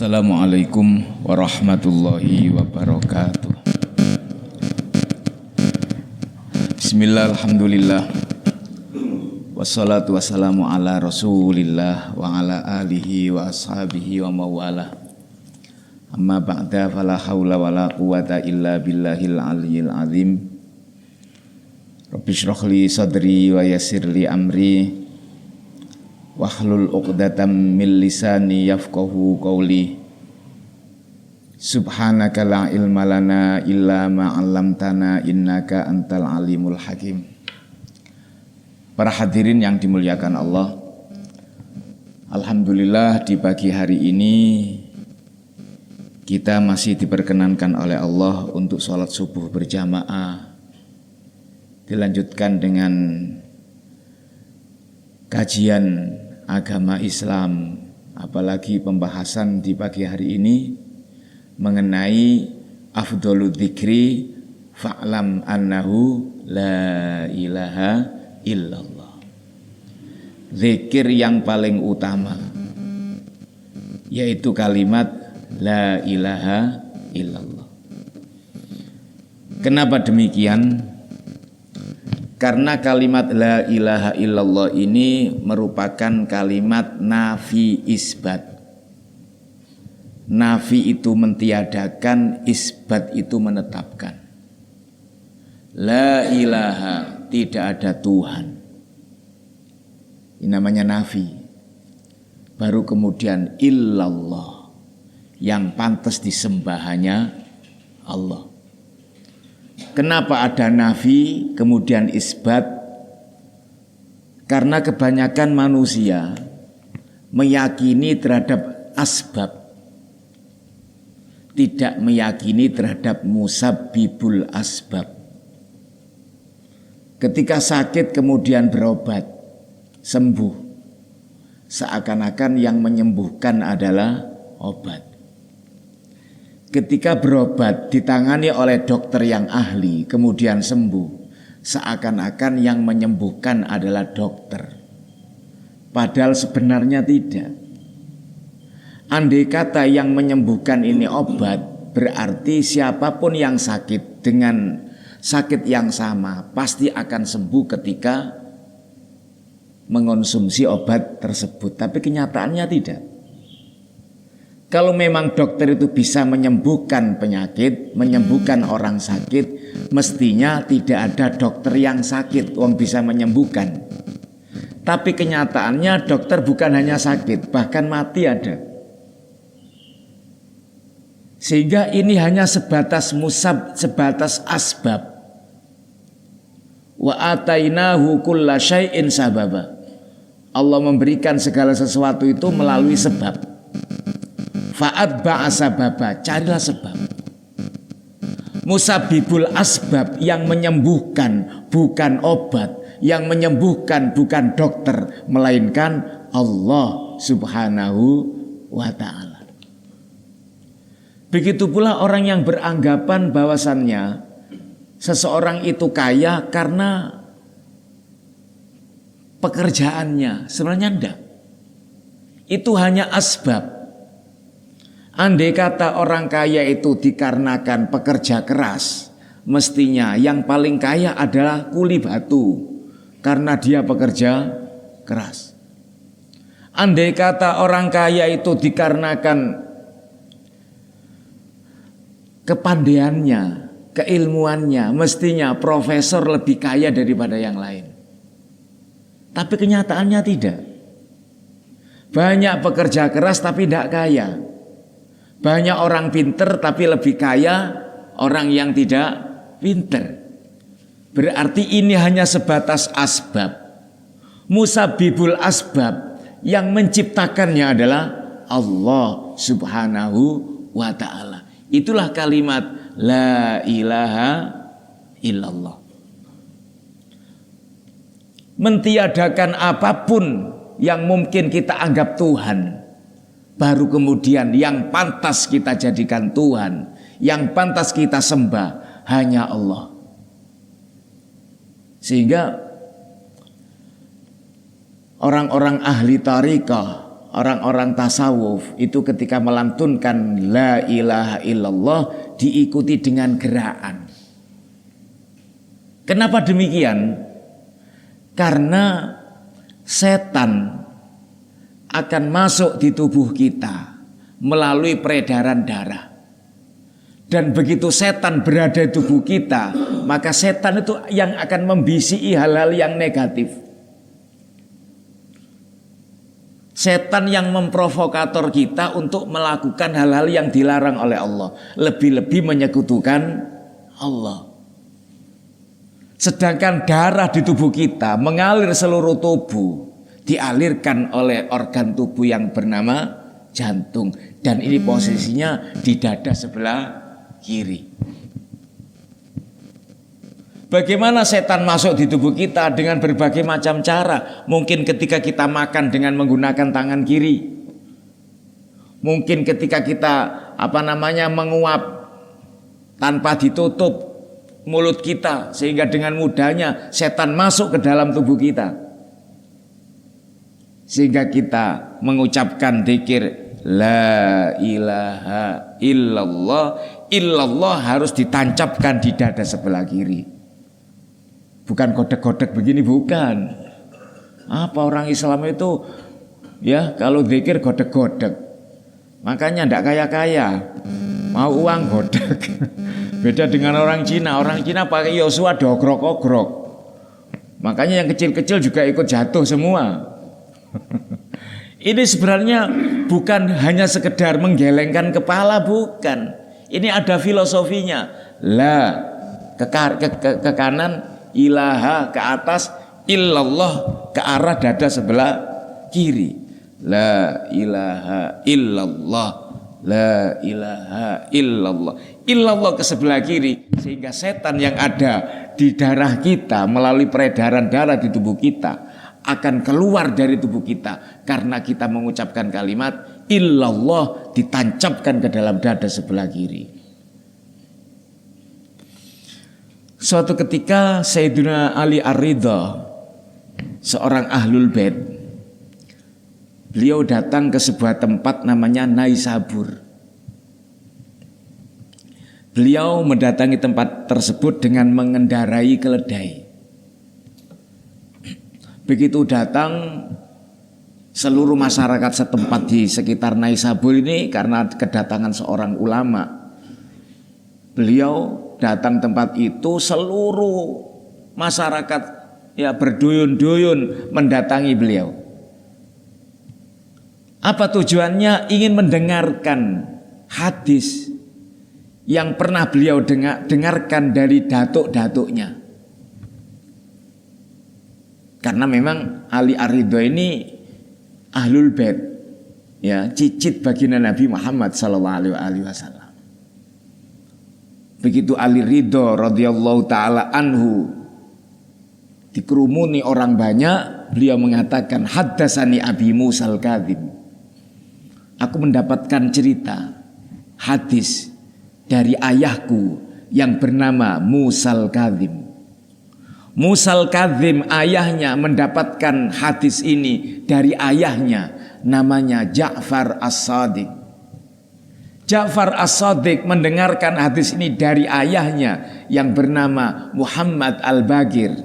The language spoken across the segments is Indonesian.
Assalamualaikum warahmatullahi wabarakatuh. Bismillah, alhamdulillah. Wassalatu wassalamu ala rasulillah wa ala alihi wa ashabihi wa mawala. Amma ba'da fala hawla wa la quwata illa billahil aliyyil azim. Rabbi shrah li sadri wa yassir li amri wahlul 'uqdatam min lisani yafqahu qawli. Subhanaka la ilma lana illa ma 'allamtana innaka antal alimul hakim. Para hadirin yang dimuliakan Allah, alhamdulillah di pagi hari ini kita masih diperkenankan oleh Allah untuk sholat subuh berjamaah, dilanjutkan dengan kajian agama Islam, apalagi pembahasan di pagi hari ini mengenai afdhaludz dzikri fa'lam annahu la ilaha illallah. Zikir yang paling utama yaitu kalimat la ilaha illallah. Kenapa demikian? Karena kalimat la ilaha illallah ini merupakan kalimat nafi isbat. Nafi itu mentiadakan, isbat itu menetapkan. La ilaha, tidak ada Tuhan. Ini namanya nafi. Baru kemudian illallah, yang pantas disembah hanya Allah. Kenapa ada nafi kemudian isbat? Karena kebanyakan manusia meyakini terhadap asbab, tidak meyakini terhadap musabbibul asbab. Ketika sakit kemudian berobat, sembuh, seakan-akan yang menyembuhkan adalah obat. Ketika berobat ditangani oleh dokter yang ahli kemudian sembuh, seakan-akan yang menyembuhkan adalah dokter. Padahal sebenarnya tidak. Andai kata yang menyembuhkan ini obat, berarti siapapun yang sakit dengan sakit yang sama pasti akan sembuh ketika mengonsumsi obat tersebut. Tapi kenyataannya tidak. Kalau memang dokter itu bisa menyembuhkan penyakit, menyembuhkan orang sakit, mestinya tidak ada dokter yang sakit, wong bisa menyembuhkan. Tapi kenyataannya dokter bukan hanya sakit, bahkan mati ada. Sehingga ini hanya sebatas sebatas asbab. Wa atainahu kulla syai'in sababa. Allah memberikan segala sesuatu itu melalui sebab. Fa'atba'a sababa, carilah sebab. Musabbibul asbab, yang menyembuhkan bukan obat, yang menyembuhkan bukan dokter, melainkan Allah subhanahu wa ta'ala. Begitu pula orang yang beranggapan bahwasannya seseorang itu kaya karena pekerjaannya. Sebenarnya enggak. Itu hanya asbab. Andai kata orang kaya itu dikarenakan pekerja keras, mestinya yang paling kaya adalah kuli batu, karena dia pekerja keras. Andai kata orang kaya itu dikarenakan kepandaiannya, keilmuannya, mestinya profesor lebih kaya daripada yang lain. Tapi kenyataannya tidak. Banyak pekerja keras tapi tidak kaya. Banyak orang pinter tapi lebih kaya orang yang tidak pinter. Berarti ini hanya sebatas asbab. Musabbibul asbab, yang menciptakannya adalah Allah subhanahu wa ta'ala. Itulah kalimat la ilaha illallah. Mentiadakan apapun yang mungkin kita anggap Tuhan, baru kemudian yang pantas kita jadikan Tuhan, yang pantas kita sembah hanya Allah. Sehingga orang-orang ahli tariqah, orang-orang tasawuf itu ketika melantunkan la ilaha illallah diikuti dengan gerakan. Kenapa demikian? Karena setan akan masuk di tubuh kita melalui peredaran darah. Dan begitu setan berada di tubuh kita, maka setan itu yang akan membisiki hal-hal yang negatif. Setan yang memprovokator kita untuk melakukan hal-hal yang dilarang oleh Allah, lebih-lebih menyekutukan Allah. Sedangkan darah di tubuh kita mengalir seluruh tubuh, dialirkan oleh organ tubuh yang bernama jantung, dan ini posisinya di dada sebelah kiri. Bagaimana setan masuk di tubuh kita? Dengan berbagai macam cara. Mungkin ketika kita makan dengan menggunakan tangan kiri. Mungkin ketika kita menguap tanpa ditutup mulut kita, sehingga dengan mudahnya setan masuk ke dalam tubuh kita. Sehingga kita mengucapkan dzikir la ilaha illallah. Illallah harus ditancapkan di dada sebelah kiri. Bukan godek-godek begini, bukan. Apa orang Islam itu ya kalau zikir godek-godek. Makanya ndak kaya-kaya. Mau uang godek. Beda dengan orang Cina. Orang Cina pakai Yosua dogrok-ogrok. Makanya yang kecil-kecil juga ikut jatuh semua. Ini sebenarnya bukan hanya sekedar menggelengkan kepala, bukan. Ini ada filosofinya. La ke kanan, ilaha ke atas, illallah ke arah dada sebelah kiri. La ilaha illallah, la ilaha illallah. Illallah ke sebelah kiri, sehingga setan yang ada di darah kita melalui peredaran darah di tubuh kita akan keluar dari tubuh kita karena kita mengucapkan kalimat illallah, ditancapkan ke dalam dada sebelah kiri. Suatu ketika Sayyidina Ali Ar-Ridha, seorang ahlul bait, beliau datang ke sebuah tempat namanya Naisabur. Beliau mendatangi tempat tersebut dengan mengendarai keledai. Begitu datang, seluruh masyarakat setempat di sekitar Naisabur ini karena kedatangan seorang ulama. Beliau datang tempat itu, seluruh masyarakat ya berduyun-duyun mendatangi beliau. Apa tujuannya? Ingin mendengarkan hadis yang pernah beliau dengarkan dari datuk-datuknya. Karena memang Ali Ar-Ridha ini ahlul bait, ya, cicit baginda Nabi Muhammad sallallahu alaihi wasallam. Begitu Ali Ridha radhiyallahu taala anhu dikerumuni orang banyak, beliau mengatakan haddatsani Abi Musa al-Kadzim. Aku mendapatkan cerita hadis dari ayahku yang bernama Musa al-Kadzim. Musa al-Kadzim ayahnya mendapatkan hadis ini dari ayahnya, namanya Ja'far As-Shadiq. Ja'far As-Shadiq mendengarkan hadis ini dari ayahnya yang bernama Muhammad Al-Baqir.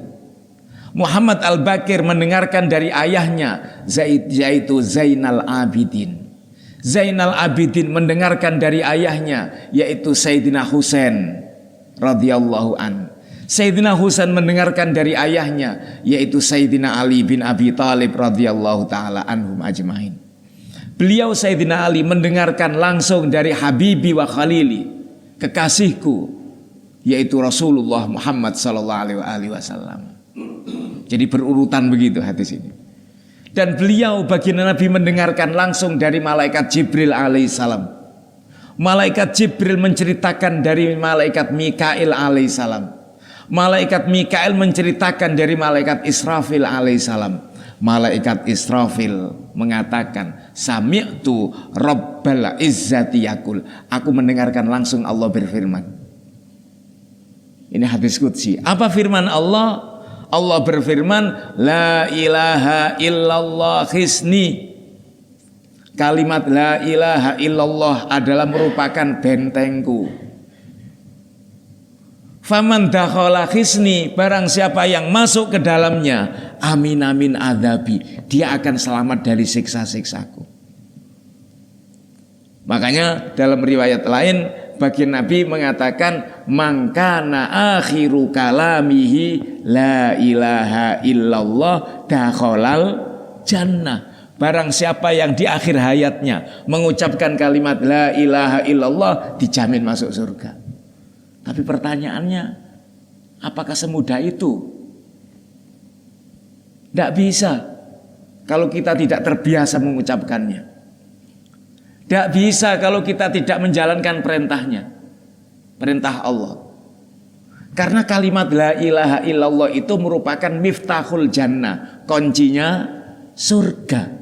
Muhammad Al-Baqir mendengarkan dari ayahnya yaitu Zainal Abidin. Zainal Abidin mendengarkan dari ayahnya yaitu Sayyidina Husain radhiyallahu an. Sayyidina Husain mendengarkan dari ayahnya yaitu Sayyidina Ali bin Abi Thalib radhiyallahu taala anhum ajmain. Beliau Sayyidina Ali mendengarkan langsung dari Habibi wa Khalili, kekasihku, yaitu Rasulullah Muhammad sallallahu alaihi wasallam. Jadi berurutan begitu hadis ini. Dan beliau baginda Nabi mendengarkan langsung dari malaikat Jibril alaihissalam. Malaikat Jibril menceritakan dari malaikat Mikail alaihissalam. Malaikat Mikail menceritakan dari malaikat Israfil alaihissalam. Malaikat Israfil mengatakan, sami'tu Rabbal Izzati yaqul. Aku mendengarkan langsung Allah berfirman. Ini hadis qudsi. Apa firman Allah? Allah berfirman, la ilaha illallah hisni. Kalimat la ilaha illallah adalah merupakan bentengku. Faman dakhala khisni, barang siapa yang masuk ke dalamnya, amin amin adzabi, dia akan selamat dari siksa-siksaku. Makanya dalam riwayat lain baginda Nabi mengatakan mangkana akhiru kalamihi la ilaha illallah dakhalal jannah. Barang siapa yang di akhir hayatnya mengucapkan kalimat la ilaha illallah, dijamin masuk surga. Tapi pertanyaannya, apakah semudah itu? Tidak bisa kalau kita tidak terbiasa mengucapkannya. Tidak bisa kalau kita tidak menjalankan perintahnya, perintah Allah. Karena kalimat la ilaha illallah itu merupakan miftahul jannah, kuncinya surga.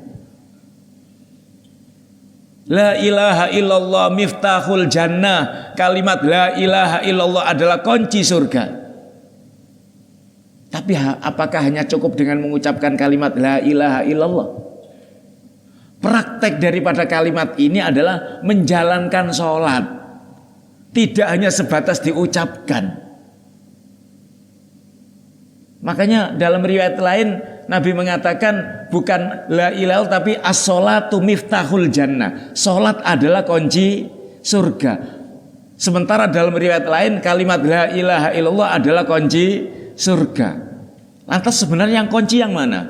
La ilaha illallah miftahul jannah. Kalimat la ilaha illallah adalah kunci surga. Tapi apakah hanya cukup dengan mengucapkan kalimat la ilaha illallah? Praktek daripada kalimat ini adalah menjalankan sholat. Tidak hanya sebatas diucapkan. Makanya dalam riwayat lain Nabi mengatakan bukan la ilaha tapi as-sholatu miftahul jannah. Sholat adalah kunci surga. Sementara dalam riwayat lain kalimat la ilaha illallah adalah kunci surga. Lantas sebenarnya yang kunci yang mana?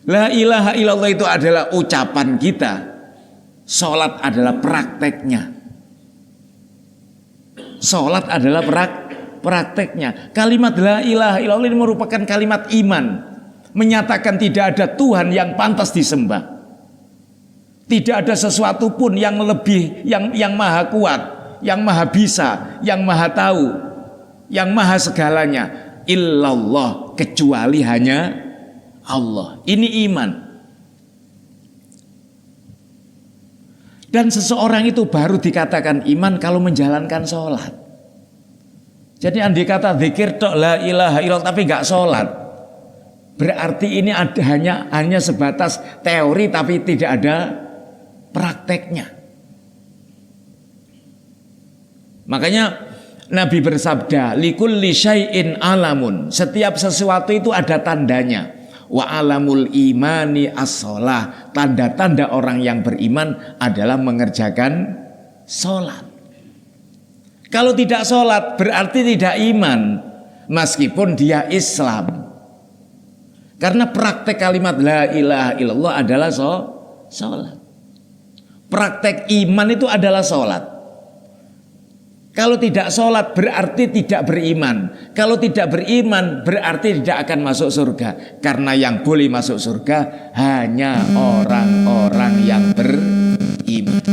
La ilaha illallah itu adalah ucapan kita. Sholat adalah prakteknya. Sholat adalah prakteknya. Kalimat la ilaha illallah ini merupakan kalimat iman, menyatakan tidak ada Tuhan yang pantas disembah, tidak ada sesuatu pun yang lebih, yang maha kuat, yang maha bisa, yang maha tahu, yang maha segalanya, illallah, kecuali hanya Allah. Ini iman. Dan seseorang itu baru dikatakan iman kalau menjalankan sholat. Jadi andai kata zikir tok la ilaha illallah tapi nggak sholat, berarti ini hanya sebatas teori tapi tidak ada prakteknya. Makanya Nabi bersabda, likulli syai'in alamun, setiap sesuatu itu ada tandanya. Wa alamul imani as-sholah, tanda-tanda orang yang beriman adalah mengerjakan sholat. Kalau tidak sholat berarti tidak iman, meskipun dia Islam. Karena praktek kalimat la ilaha illallah adalah sholat. Praktek iman itu adalah sholat. Kalau tidak sholat berarti tidak beriman. Kalau tidak beriman berarti tidak akan masuk surga. Karena yang boleh masuk surga hanya orang-orang yang beriman.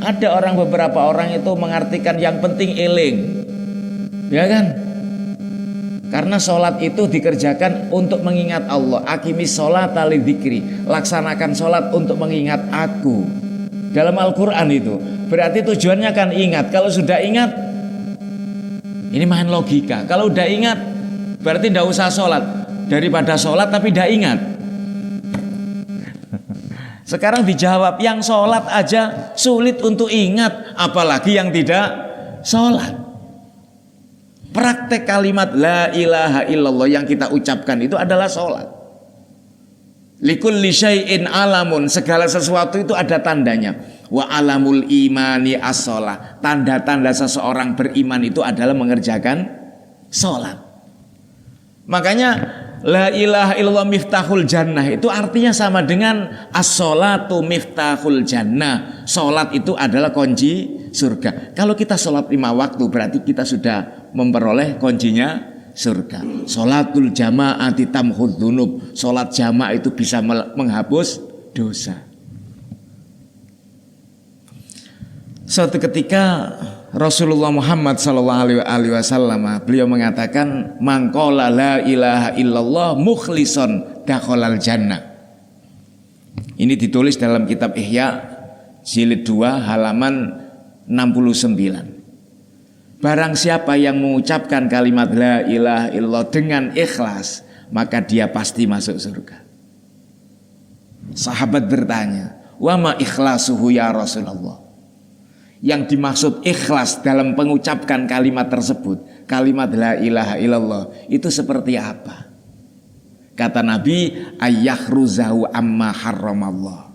Ada beberapa orang itu mengartikan yang penting eling, ya kan? Karena sholat itu dikerjakan untuk mengingat Allah. Aqimis sholata lidzikri, laksanakan sholat untuk mengingat aku. Dalam Al-Quran itu berarti tujuannya kan ingat. Kalau sudah ingat, ini main logika. Kalau udah ingat berarti tidak usah sholat. Daripada sholat tapi tidak ingat. Sekarang dijawab, yang sholat aja sulit untuk ingat, apalagi yang tidak sholat. Praktek kalimat la ilaha illallah yang kita ucapkan itu adalah sholat. Likulli syai'in alamun, segala sesuatu itu ada tandanya. Wa alamul imani as-sholah, tanda-tanda seseorang beriman itu adalah mengerjakan sholat. Makanya la ilaha illallah miftahul jannah itu artinya sama dengan as-sholatu miftahul jannah. Sholat itu adalah kunci surga. Kalau kita sholat 5 waktu berarti kita sudah memperoleh kuncinya surga. Sholatul jama'ati tamhud dzunub. Sholat jamaah itu bisa menghapus dosa. Suatu ketika Rasulullah Muhammad SAW beliau mengatakan, mangqala la ilaha illallah mukhlison dakhalal jannah. Ini ditulis dalam kitab Ihya jilid 2 halaman 69. Barang siapa yang mengucapkan kalimat la ilaha illallah dengan ikhlas, maka dia pasti masuk surga. Sahabat bertanya, "Wa ma ikhlasuhu ya Rasulullah?" Yang dimaksud ikhlas dalam mengucapkan kalimat tersebut, kalimat la ilaha illallah, itu seperti apa? Kata Nabi, ayyahruzahu amma harramallah.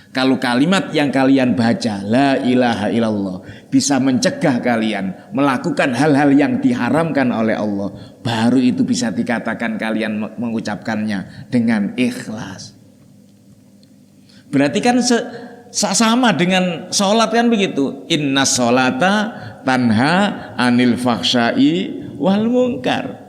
Kalau kalimat yang kalian baca la ilaha illallah bisa mencegah kalian melakukan hal-hal yang diharamkan oleh Allah, baru itu bisa dikatakan kalian mengucapkannya dengan ikhlas. Berarti kan sama dengan sholat kan begitu. Inna sholata tanha anil fahsyai wal munkar.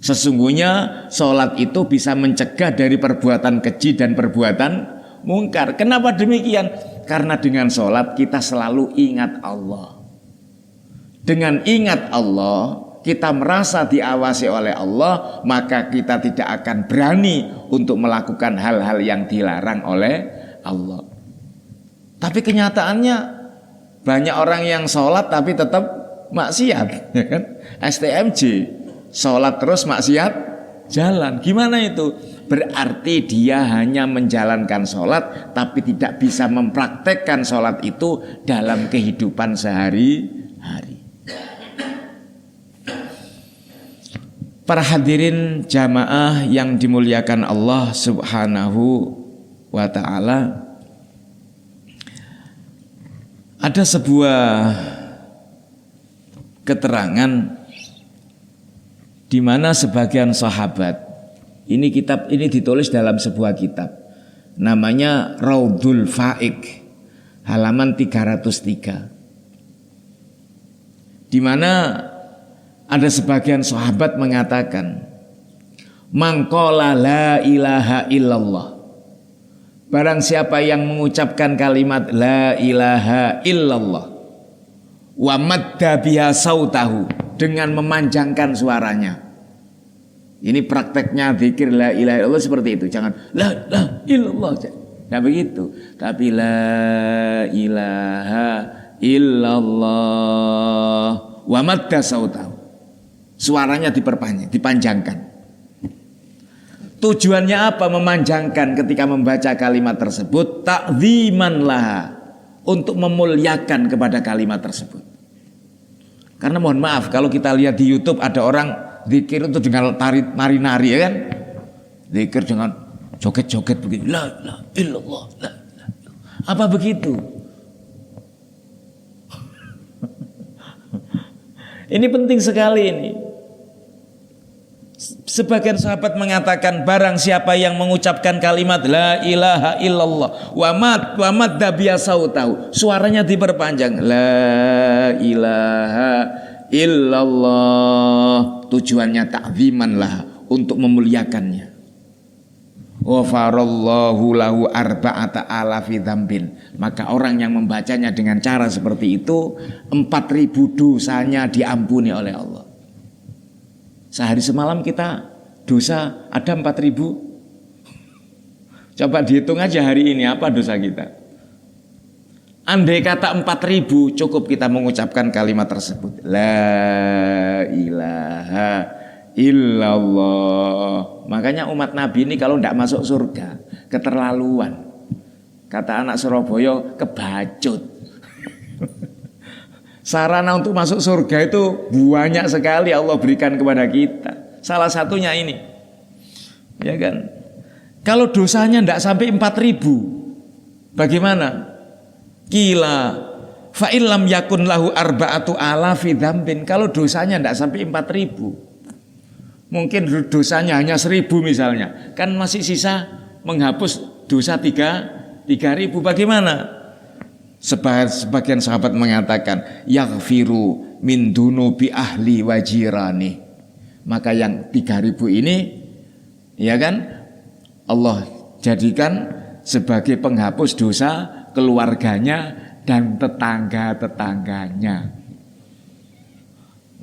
Sesungguhnya sholat itu bisa mencegah dari perbuatan keji dan perbuatan mungkar. Kenapa demikian? Karena dengan sholat kita selalu ingat Allah. Dengan ingat Allah, kita merasa diawasi oleh Allah, maka kita tidak akan berani untuk melakukan hal-hal yang dilarang oleh Allah. Tapi kenyataannya banyak orang yang sholat tapi tetap maksiat, ya kan? STMJ, sholat terus maksiat jalan. Gimana itu? Berarti dia hanya menjalankan sholat tapi tidak bisa mempraktekkan sholat itu dalam kehidupan sehari-hari. Para hadirin jamaah yang dimuliakan Allah Subhanahu wa ta'ala, ada sebuah keterangan di mana sebagian sahabat, ini kitab ini ditulis dalam sebuah kitab namanya Raudhul Faik, halaman 303, di mana ada sebagian sahabat mengatakan, mangqala la ilaha illallah, barang siapa yang mengucapkan kalimat la ilaha illallah wa madda biha sautahu, dengan memanjangkan suaranya. Ini prakteknya zikir la ilaha illallah seperti itu. Jangan la illallah, nah begitu. Tapi la ilaha illallah wa madda sautahu, suaranya dipanjangkan. Tujuannya apa memanjangkan ketika membaca kalimat tersebut? Ta'ziman laha, untuk memuliakan kepada kalimat tersebut. Karena mohon maaf, kalau kita lihat di YouTube ada orang zikir itu dengan nari-nari, ya kan? Zikir dengan joget-joget begitu. La ilaha illallah, la ilaha illallah. Apa begitu? Ini penting sekali ini. Sebagian sahabat mengatakan, barang siapa yang mengucapkan kalimat la ilaha illallah wa madda biha sautahu, suaranya diperpanjang, la ilaha illallah, tujuannya ta'ziman lah, untuk memuliakannya. Wa farallahu lahu arba'ata alafi dzambin, maka orang yang membacanya dengan cara seperti itu 4.000 dosanya diampuni oleh Allah. Sehari semalam kita dosa ada 4.000. Coba dihitung aja hari ini apa dosa kita. Andai kata 4.000 cukup kita mengucapkan kalimat tersebut, la ilaha illallah. Makanya umat Nabi ini kalau tidak masuk surga keterlaluan. Kata anak Surabaya, kebacut. Sarana untuk masuk surga itu banyak sekali Allah berikan kepada kita. Salah satunya ini, ya kan? Kalau dosanya tidak sampai 4.000, bagaimana? Kila fa illam yakun lahu arba'atu alafi dzambin. Kalau dosanya tidak sampai 4.000, mungkin dosanya hanya 1.000 misalnya, kan masih sisa menghapus dosa 3.000. Bagaimana? Sebagian sahabat mengatakan, yaghfiru min dunubi ahli wajirani, maka yang 3.000 ini, ya kan, Allah jadikan sebagai penghapus dosa keluarganya dan tetangga-tetangganya.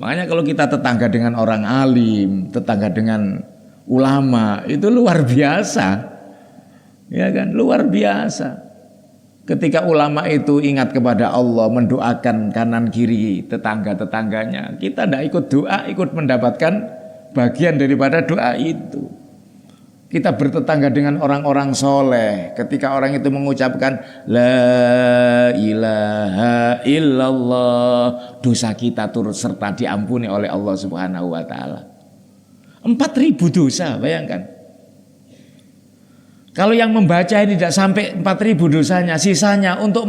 Makanya kalau kita tetangga dengan orang alim, tetangga dengan ulama, itu luar biasa, ya kan, luar biasa. Ketika ulama itu ingat kepada Allah, mendoakan kanan kiri tetangga-tetangganya, kita tidak ikut doa, ikut mendapatkan bagian daripada doa itu. Kita bertetangga dengan orang-orang soleh. Ketika orang itu mengucapkan La ilaha illallah, dosa kita turut serta diampuni oleh Allah Subhanahu wa ta'ala. 4.000 dosa, bayangkan. Kalau yang membaca ini tidak sampai 4.000 dosanya, sisanya untuk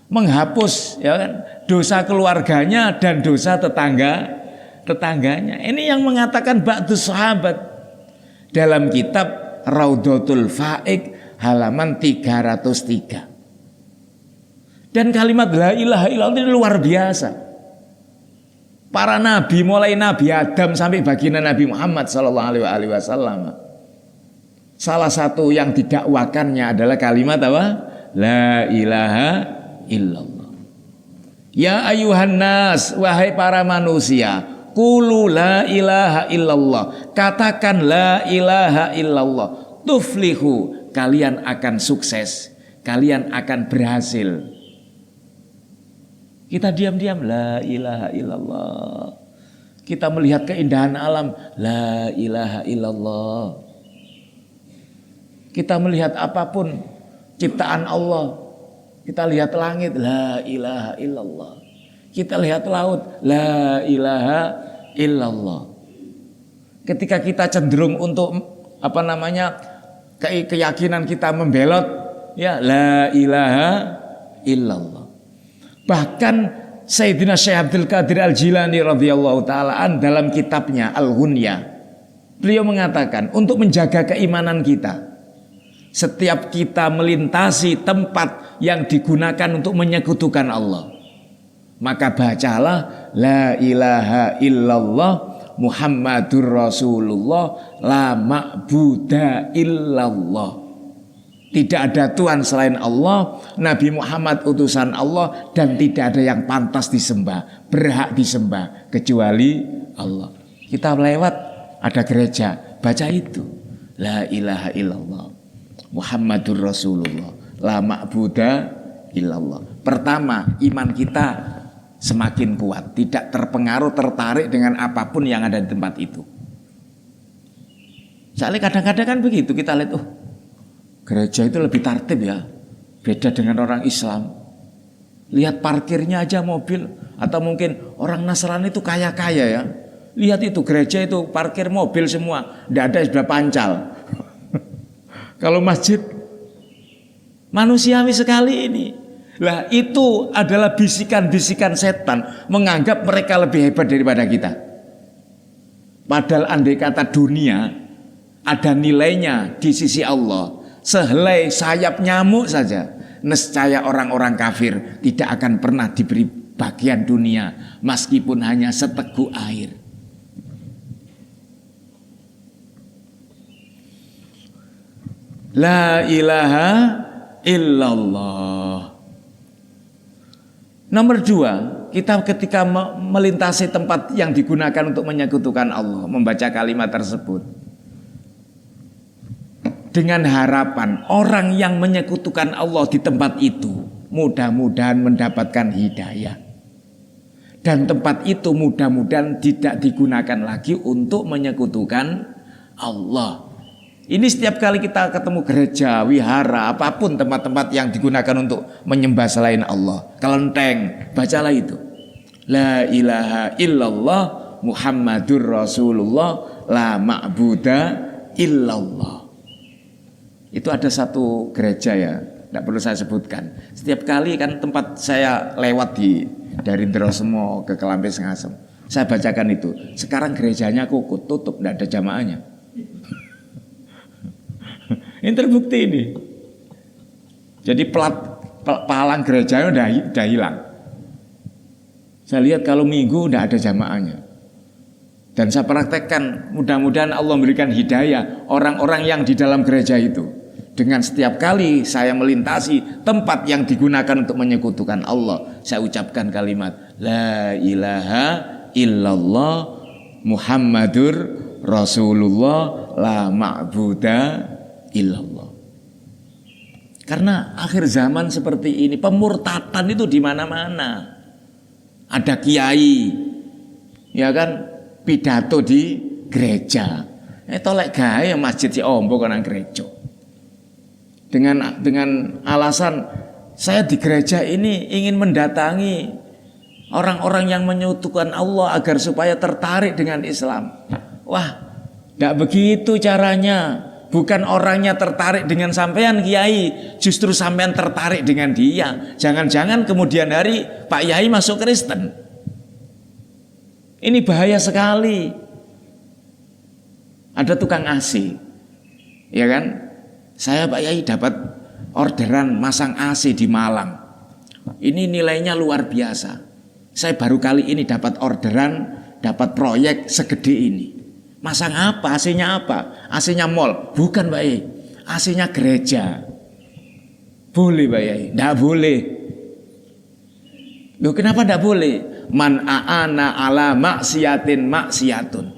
menghapus ya kan, dosa keluarganya dan dosa tetangganya. Ini yang mengatakan ba'dus sahabat dalam kitab Raudhatul Fa'iq halaman 303. Dan kalimat la ilaha illallah ini luar biasa. Para nabi, mulai Nabi Adam sampai baginda Nabi Muhammad sallallahu alaihi wasallam, salah satu yang didakwakannya adalah kalimat apa? La ilaha illallah. Ya ayuhan nas, wahai para manusia, qulu la ilaha illallah, katakan la ilaha illallah, tuflihu, kalian akan sukses, kalian akan berhasil. Kita diam-diam la ilaha illallah. Kita melihat keindahan alam, la ilaha illallah. Kita melihat apapun ciptaan Allah, kita lihat langit, la ilaha illallah. Kita lihat laut, la ilaha illallah. Ketika kita cenderung untuk keyakinan kita membelot, ya la ilaha illallah. Bahkan Sayyidina Syekh Abdul Qadir Al-Jilani radhiyallahu ta'ala dalam kitabnya Al-Ghunyah, beliau mengatakan untuk menjaga keimanan kita, setiap kita melintasi tempat yang digunakan untuk menyekutukan Allah, maka bacalah la ilaha illallah Muhammadur Rasulullah la ma'buda illallah. Tidak ada Tuhan selain Allah, Nabi Muhammad utusan Allah, dan tidak ada yang pantas disembah, berhak disembah kecuali Allah. Kita lewat ada gereja, baca itu la ilaha illallah Muhammadur Rasulullah la ma'buda illallah. Pertama, iman kita semakin kuat, tidak tertarik dengan apapun yang ada di tempat itu. Soalnya kadang-kadang kan begitu, kita lihat gereja itu lebih tertib ya, beda dengan orang Islam. Lihat parkirnya aja mobil, atau mungkin orang Nasrani itu kaya-kaya ya. Lihat itu gereja itu parkir mobil semua, tidak ada sudah pancal. Kalau masjid manusiawi sekali ini. Lah itu adalah bisikan-bisikan setan menganggap mereka lebih hebat daripada kita. Padahal andai kata dunia ada nilainya di sisi Allah, sehelai sayap nyamuk saja, nescaya orang-orang kafir tidak akan pernah diberi bagian dunia meskipun hanya seteguk air. La ilaha illallah. Nomor 2, kita ketika melintasi tempat yang digunakan untuk menyekutukan Allah, membaca kalimat tersebut dengan harapan orang yang menyekutukan Allah di tempat itu mudah-mudahan mendapatkan hidayah, dan tempat itu mudah-mudahan tidak digunakan lagi untuk menyekutukan Allah. Ini setiap kali kita ketemu gereja, wihara, apapun tempat-tempat yang digunakan untuk menyembah selain Allah, kelenteng, bacalah itu la ilaha illallah Muhammadur Rasulullah la ma'buda illallah. Itu ada satu gereja ya, tidak perlu saya sebutkan. Setiap kali kan tempat saya lewat dari Drosmo ke Kelampis Ngasem, saya bacakan itu. Sekarang gerejanya kukut, tutup, tidak ada jamaahnya. Ini terbukti ini. Jadi palang gerejanya udah hilang. Saya lihat kalau minggu tidak ada jamaahnya. Dan saya praktekkan, mudah-mudahan Allah memberikan hidayah orang-orang yang di dalam gereja itu. Dengan setiap kali saya melintasi tempat yang digunakan untuk menyekutukan Allah, saya ucapkan kalimat la ilaha illallah Muhammadur Rasulullah la ma'buda illallah. Karena akhir zaman seperti ini, pemurtatan itu di mana-mana. Ada kiai, ya kan, pidato di gereja. Tolek gawe masjid si ombo kon nang gereja. Dengan alasan saya di gereja ini ingin mendatangi orang-orang yang menyekutukan Allah agar supaya tertarik dengan Islam. Wah, tidak begitu caranya. Bukan orangnya tertarik dengan sampean kiai, justru sampean tertarik dengan dia. Jangan-jangan kemudian hari Pak Yai masuk Kristen. Ini bahaya sekali. Ada tukang AC, ya kan? Saya Pak Yai dapat orderan masang AC di Malang. Ini nilainya luar biasa. Saya baru kali ini dapat orderan, dapat proyek segede ini. Masang apa? AC-nya apa? AC-nya mall? Bukan Pak Yai, AC-nya gereja. Boleh Pak Yai? Tidak boleh. Loh kenapa tidak boleh? Man a'ana ala maksiatin maksiatun.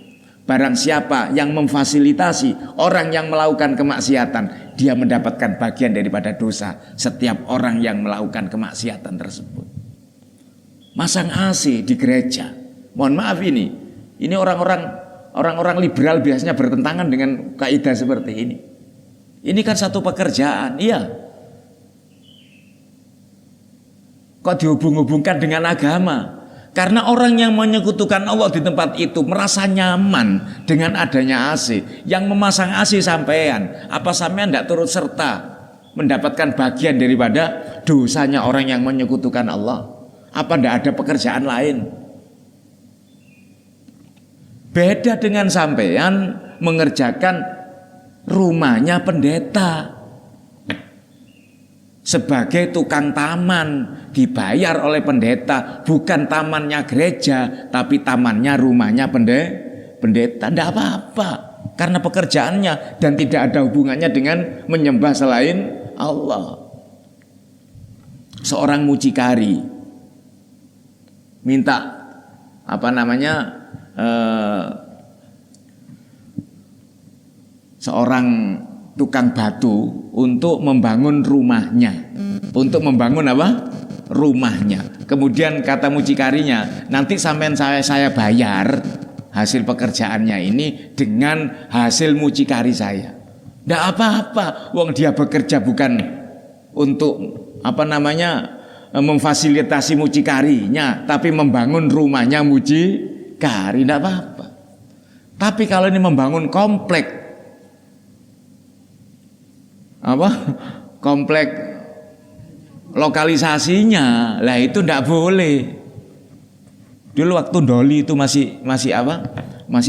Barang siapa yang memfasilitasi orang yang melakukan kemaksiatan, dia mendapatkan bagian daripada dosa setiap orang yang melakukan kemaksiatan tersebut. Masang AC di gereja. Mohon maaf ini orang-orang liberal biasanya bertentangan dengan kaidah seperti ini. Ini kan satu pekerjaan, iya. Kok dihubung-hubungkan dengan agama? Karena orang yang menyekutukan Allah di tempat itu merasa nyaman dengan adanya AC. Yang memasang AC sampean, apa sampean tidak turut serta mendapatkan bagian daripada dosanya orang yang menyekutukan Allah? Apa tidak ada pekerjaan lain? Beda dengan sampean mengerjakan rumahnya pendeta sebagai tukang taman, dibayar oleh pendeta, bukan tamannya gereja tapi tamannya rumahnya pendeta. Tidak apa-apa karena pekerjaannya dan tidak ada hubungannya dengan menyembah selain Allah. Seorang mucikari minta seorang tukang batu untuk membangun rumahnya. Untuk membangun apa? Rumahnya. Kemudian kata mucikarinya, nanti sampean saya bayar hasil pekerjaannya ini dengan hasil mucikari saya. Tidak apa-apa, wong dia bekerja bukan untuk memfasilitasi mucikarinya, tapi membangun rumahnya mucikari, tidak apa-apa. Tapi kalau ini membangun komplek lokalisasinya, lah itu tidak boleh. Dulu waktu Doli itu masih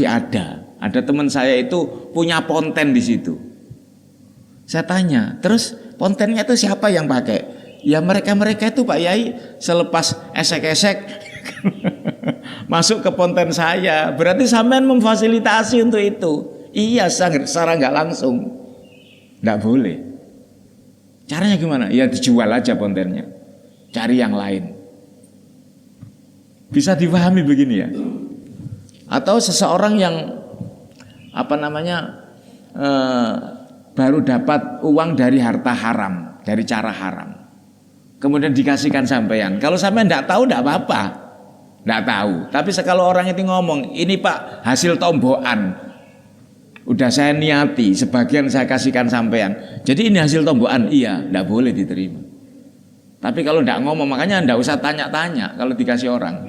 ada. Ada teman saya itu punya ponten di situ. Saya tanya, terus pontennya itu siapa yang pakai? Ya mereka itu Pak Yai, selepas esek-esek masuk ke ponten saya. Berarti sampean memfasilitasi untuk itu. Iya, secara nggak langsung. Nggak boleh. Caranya gimana? Ya dijual aja pontennya, cari yang lain. Bisa dipahami begini ya? Atau seseorang yang baru dapat uang dari harta haram, dari cara haram, kemudian dikasihkan sampean. Kalau sampean tidak tahu tidak apa-apa, tidak tahu. Tapi kalau orang itu ngomong, ini Pak hasil tombokan, udah saya niati, sebagian saya kasihkan sampean. Jadi ini hasil tombokan, iya, tidak boleh diterima. Tapi kalau tidak ngomong, makanya tidak usah tanya-tanya kalau dikasih orang.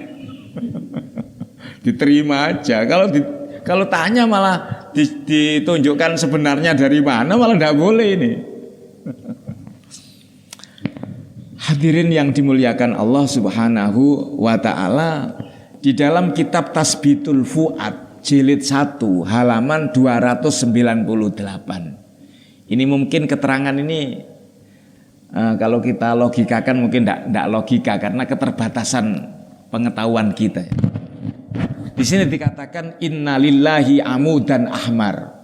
Diterima aja. Kalau tanya malah ditunjukkan sebenarnya dari mana, malah tidak boleh ini. Hadirin yang dimuliakan Allah Subhanahu wa ta'ala, di dalam kitab Tasbitul Fuad jilid 1 halaman 298. Ini mungkin keterangan ini kalau kita logikakan mungkin tidak logika karena keterbatasan pengetahuan kita. Di sini dikatakan innalillahi amudan ahmar.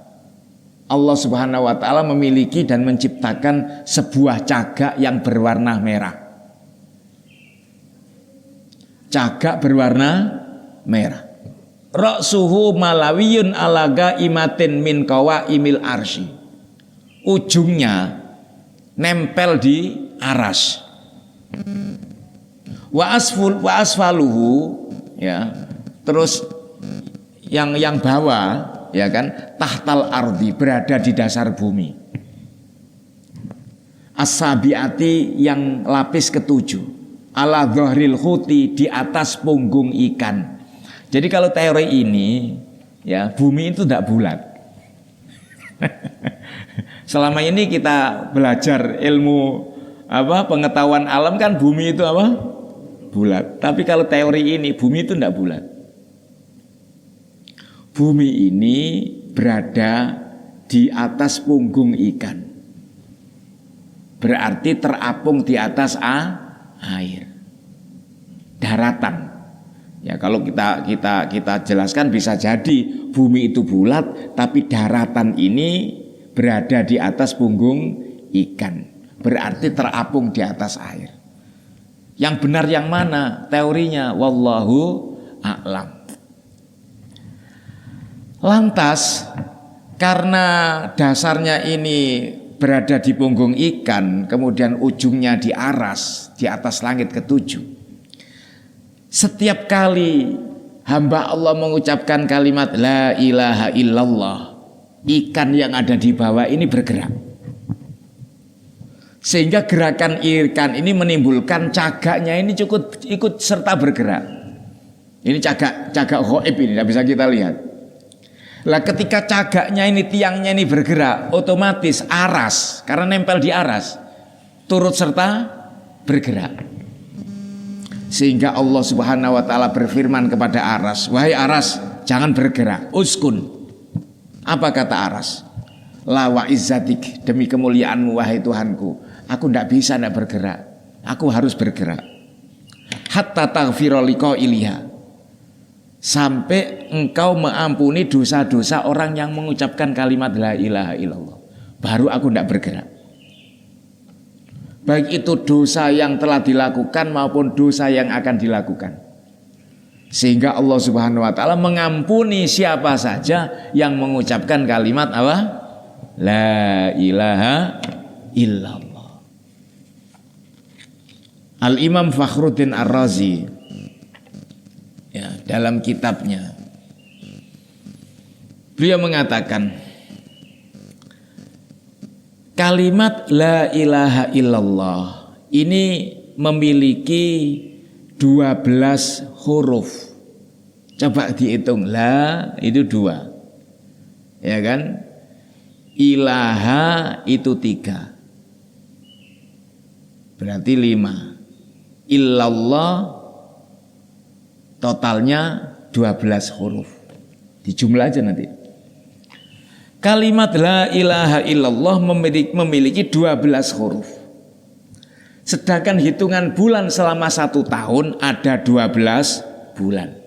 Allah Subhanahu wa taala memiliki dan menciptakan sebuah cagak yang berwarna merah. Cagak berwarna merah. Ra'suhu malawiyun alaga imatin min qawaimil arsy. Ujungnya nempel di aras. Wa asfaluhu, ya. Terus yang bawah ya kan, tahtal ardi, berada di dasar bumi. As-sabiati, yang lapis ketujuh, ala dhahril huti, di atas punggung ikan. Jadi kalau teori ini, ya, bumi itu tidak bulat. Selama ini kita belajar ilmu pengetahuan alam kan bumi itu bulat. Tapi kalau teori ini, bumi itu tidak bulat. Bumi ini berada di atas punggung ikan. Berarti terapung di atas air, daratan. Ya, kalau kita jelaskan bisa jadi bumi itu bulat, tapi daratan ini berada di atas punggung ikan. Berarti terapung di atas air. Yang benar yang mana teorinya? Wallahu a'lam. Lantas karena dasarnya ini berada di punggung ikan, kemudian ujungnya diaras di atas langit ketujuh. Setiap kali hamba Allah mengucapkan kalimat la ilaha illallah, ikan yang ada di bawah ini bergerak. Sehingga gerakan ikan ini menimbulkan cagaknya ini cukup ikut serta bergerak. Ini cagak ghaib ini, tidak bisa kita lihat. Lah ketika cagaknya ini, tiangnya ini bergerak, otomatis aras, karena nempel di aras, turut serta bergerak. Sehingga Allah Subhanahu wa taala berfirman kepada aras, wahai aras, jangan bergerak, uskun. Apa kata aras? La wa izzatik, demi kemuliaanmu wahai Tuhanku, aku tidak bisa tidak bergerak, aku harus bergerak. Hatta taghfira liqailiha, sampai engkau mengampuni dosa-dosa orang yang mengucapkan kalimat la ilaha illallah, baru aku tidak bergerak. Baik itu dosa yang telah dilakukan maupun dosa yang akan dilakukan. Sehingga Allah Subhanahu wa taala mengampuni siapa saja yang mengucapkan kalimat apa? La ilaha illallah. Al-Imam Fakhruddin Ar-Razi, ya, dalam kitabnya beliau mengatakan kalimat la ilaha illallah ini memiliki 12 huruf. Coba dihitung, la itu 2, ya kan, ilaha itu 3, berarti 5, illallah totalnya 12 huruf. Dijumlah aja nanti. Kalimat la ilaha illallah memiliki 12 huruf. Sedangkan hitungan bulan selama 1 tahun ada 12 bulan.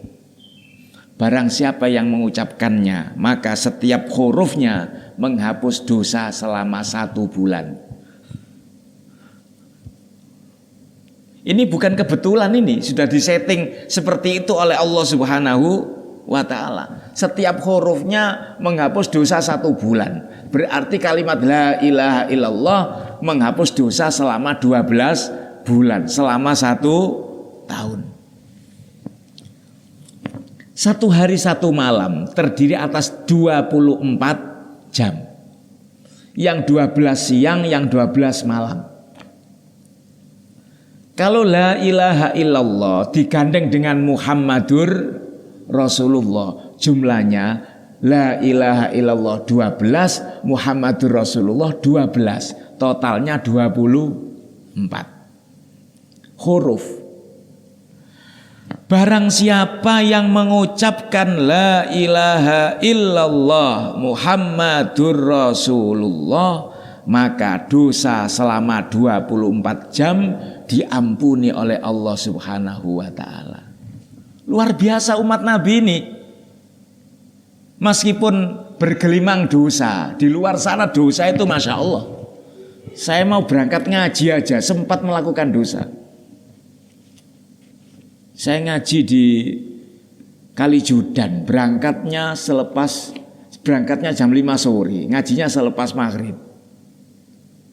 Barang siapa yang mengucapkannya, maka setiap hurufnya menghapus dosa selama 1 bulan. Ini bukan kebetulan, ini sudah disetting seperti itu oleh Allah Subhanahu wa ta'ala. Setiap hurufnya menghapus dosa 1 bulan. Berarti kalimat la ilaha illallah menghapus dosa selama 12 bulan, selama 1 tahun. 1 hari 1 malam terdiri atas 24 jam. Yang 12 siang, yang 12 malam. Kalau la ilaha illallah digandeng dengan Muhammadur Rasulullah, jumlahnya la ilaha illallah 12, Muhammadur Rasulullah 12, totalnya 24 huruf. Barang siapa yang mengucapkan la ilaha illallah Muhammadur Rasulullah, maka dosa selama 24 jam diampuni oleh Allah Subhanahu wa ta'ala. Luar biasa umat Nabi ini. Meskipun bergelimang dosa, di luar sana dosa itu Masya Allah. Saya mau berangkat ngaji aja sempat melakukan dosa. Saya ngaji di Kalijudan, berangkatnya jam 5 sore, ngajinya selepas maghrib.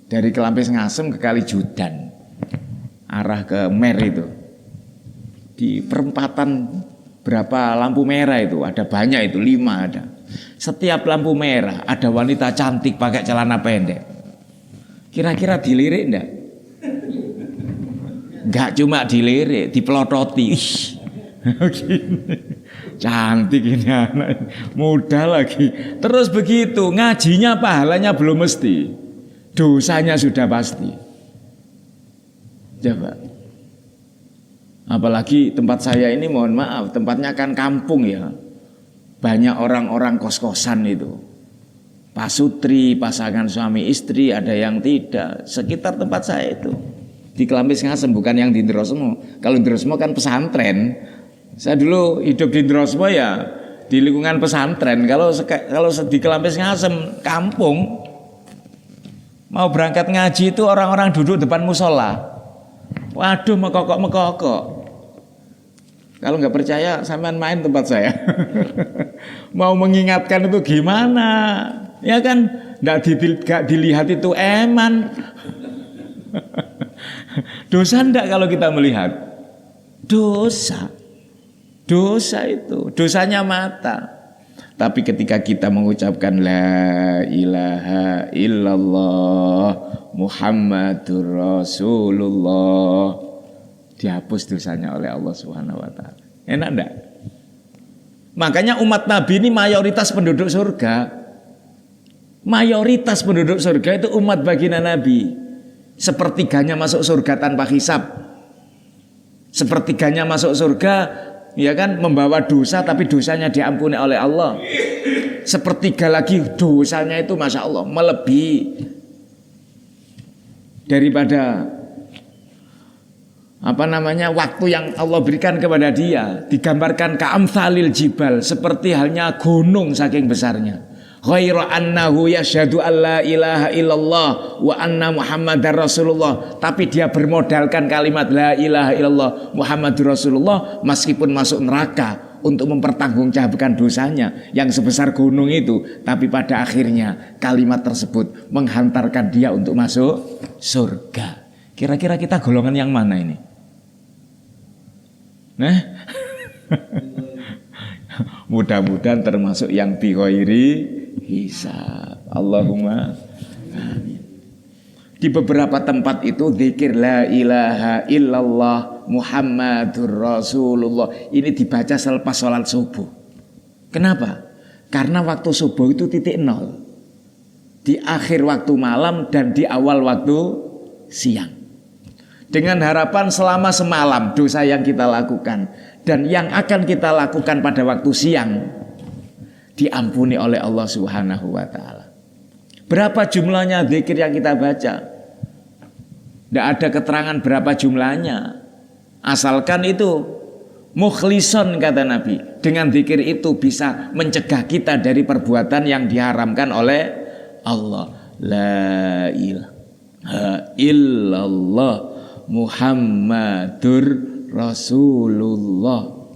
Dari Kelampis Ngasem ke Kalijudan, arah ke Mer itu. Di perempatan berapa lampu merah itu, ada banyak itu, 5 ada. Setiap lampu merah ada wanita cantik pakai celana pendek. Kira-kira dilirik enggak? Enggak cuma dilirik, dipelototi. Cantik ini anak, muda lagi. Terus begitu, ngajinya pahalanya belum mesti, dosanya sudah pasti. Coba. Apalagi tempat saya ini, mohon maaf, tempatnya kan kampung ya. Banyak orang-orang kos-kosan itu. Pasutri, pasangan suami istri, ada yang tidak. Sekitar tempat saya itu. Di Kelampis Ngasem, bukan yang di Ndrosmo. Kalau Ndrosmo kan pesantren. Saya dulu hidup di Ndrosmo ya di lingkungan pesantren. Kalau di Kelampis Ngasem kampung, mau berangkat ngaji itu orang-orang duduk depan musola. Waduh, mekokok. Kalau nggak percaya, sampean main tempat saya. Mau mengingatkan itu gimana? Ya kan, nggak dilihat itu eman. Dosa ndak kalau kita melihat? Dosa itu, dosanya mata. Tapi ketika kita mengucapkan la ilaha illallah Muhammadur Rasulullah, dihapus dosanya oleh Allah Subhanahu wa taala. Enak enggak? Makanya umat Nabi ini mayoritas penduduk surga. Mayoritas penduduk surga itu umat baginda Nabi. Sepertiganya masuk surga tanpa hisab. Sepertiganya masuk surga, ya kan, membawa dosa tapi dosanya diampuni oleh Allah. Sepertiga lagi dosanya itu masya Allah melebihi daripada waktu yang Allah berikan kepada dia. Digambarkan ka'amthalil jibal, seperti halnya gunung saking besarnya. Ghaira annahu yashhadu alla ilaha illallah wa anna Muhammadar Rasulullah. Tapi dia bermodalkan kalimat la ilaha illallah Muhammadur Rasulullah meskipun masuk neraka untuk mempertanggungjawabkan dosanya yang sebesar gunung itu. Tapi pada akhirnya kalimat tersebut menghantarkan dia untuk masuk surga. Kira-kira kita golongan yang mana ini? Nah, mudah-mudahan termasuk yang bighairi hisab. Allahumma amin. Di beberapa tempat itu zikir la ilaha illallah Muhammadur Rasulullah ini dibaca selepas sholat subuh. Kenapa? Karena waktu subuh itu titik nol, di akhir waktu malam dan di awal waktu siang. Dengan harapan selama semalam dosa yang kita lakukan dan yang akan kita lakukan pada waktu siang diampuni oleh Allah Subhanahu wa taala. Berapa jumlahnya zikir yang kita baca? Tidak ada keterangan berapa jumlahnya. Asalkan itu mukhlison, kata Nabi. Dengan zikir itu bisa mencegah kita dari perbuatan yang diharamkan oleh Allah. La ilaha illallah Muhammadur Rasulullah.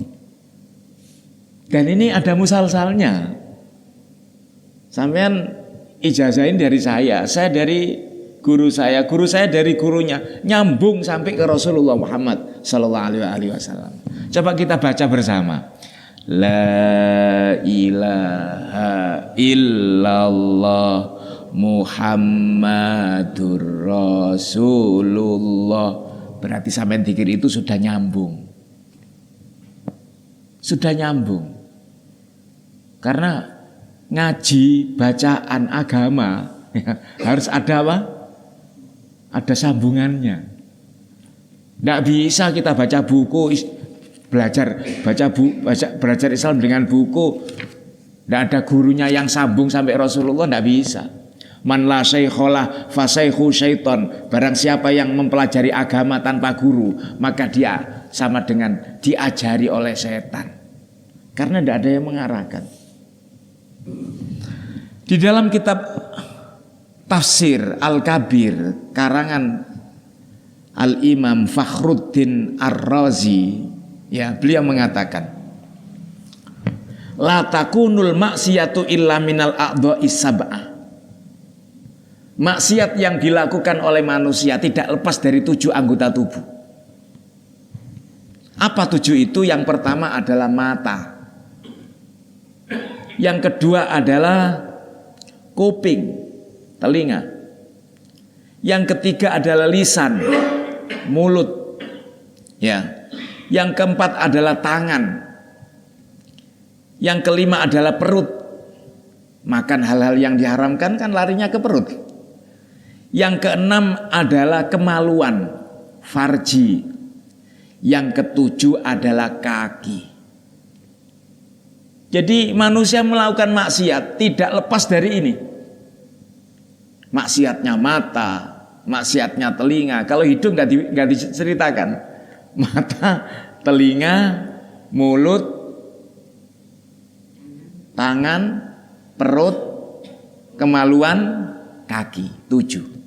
Dan ini ada musalsalnya. Sampean ijazahin dari saya dari guru saya dari gurunya, nyambung sampai ke Rasulullah Muhammad sallallahu alaihi wasallam. Coba kita baca bersama. La ilaha illallah Muhammadur Rasulullah. Berarti sampean zikir itu sudah nyambung. Sudah nyambung. Karena ngaji bacaan agama ya, harus ada apa? Ada sambungannya. Tidak bisa kita baca buku belajar Islam dengan buku, tidak ada gurunya yang sambung sampai Rasulullah, tidak bisa. Man la syaikholah fasaihu syaiton. Barang siapa yang mempelajari agama tanpa guru, maka dia sama dengan diajari oleh setan. Karena tidak ada yang mengarahkan. Di dalam kitab Tafsir Al-Kabir karangan Al-Imam Fakhruddin Ar-Razi, ya, beliau mengatakan, la takunul maksiyatu illa minal a'dha'is sab'ah. Maksiat yang dilakukan oleh manusia tidak lepas dari 7 anggota tubuh. Apa 7 itu? Yang pertama adalah mata. Yang kedua adalah kuping, telinga. Yang ketiga adalah lisan, mulut. Ya. Yang keempat adalah tangan. Yang kelima adalah perut. Makan hal-hal yang diharamkan kan larinya ke perut. Yang keenam adalah kemaluan, farji. Yang ketujuh adalah kaki. Jadi manusia melakukan maksiat tidak lepas dari ini. Maksiatnya mata, maksiatnya telinga. Kalau hidung nggak diceritakan. Mata, telinga, mulut, tangan, perut, kemaluan, kaki. 7.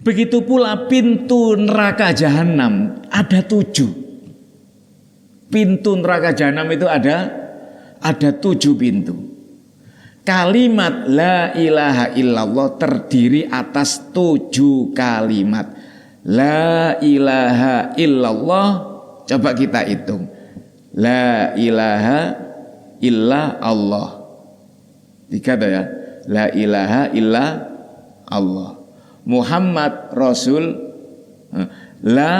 Begitu pula pintu neraka jahanam ada 7. Pintu neraka jahanam itu ada 7 pintu. Kalimat la ilaha illallah terdiri atas 7 kalimat. La ilaha illallah, coba kita hitung. La ilaha illa Allah. 3 ya. La ilaha illa Allah. Muhammad Rasul. La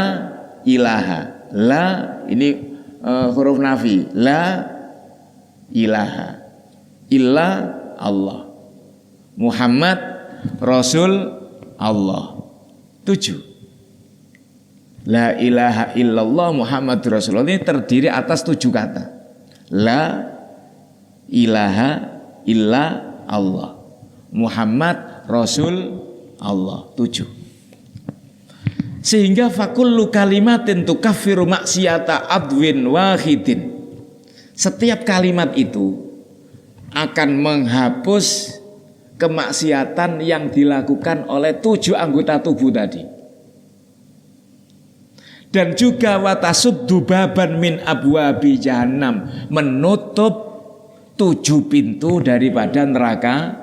ilaha. La ini huruf nafi. La ilaha illa Allah. Muhammad Rasul Allah. 7. La ilaha illallah Muhammad Rasulullah ini terdiri atas 7 kata. La ilaha illa Allah. Muhammad Rasul Allah. 7. Sehingga fakullu kalimatin tukaffiru maksiata adwin wahidin. Setiap kalimat itu akan menghapus kemaksiatan yang dilakukan oleh 7 anggota tubuh tadi. Dan juga watasuddu baban min abwabi jahannam, menutup 7 pintu daripada neraka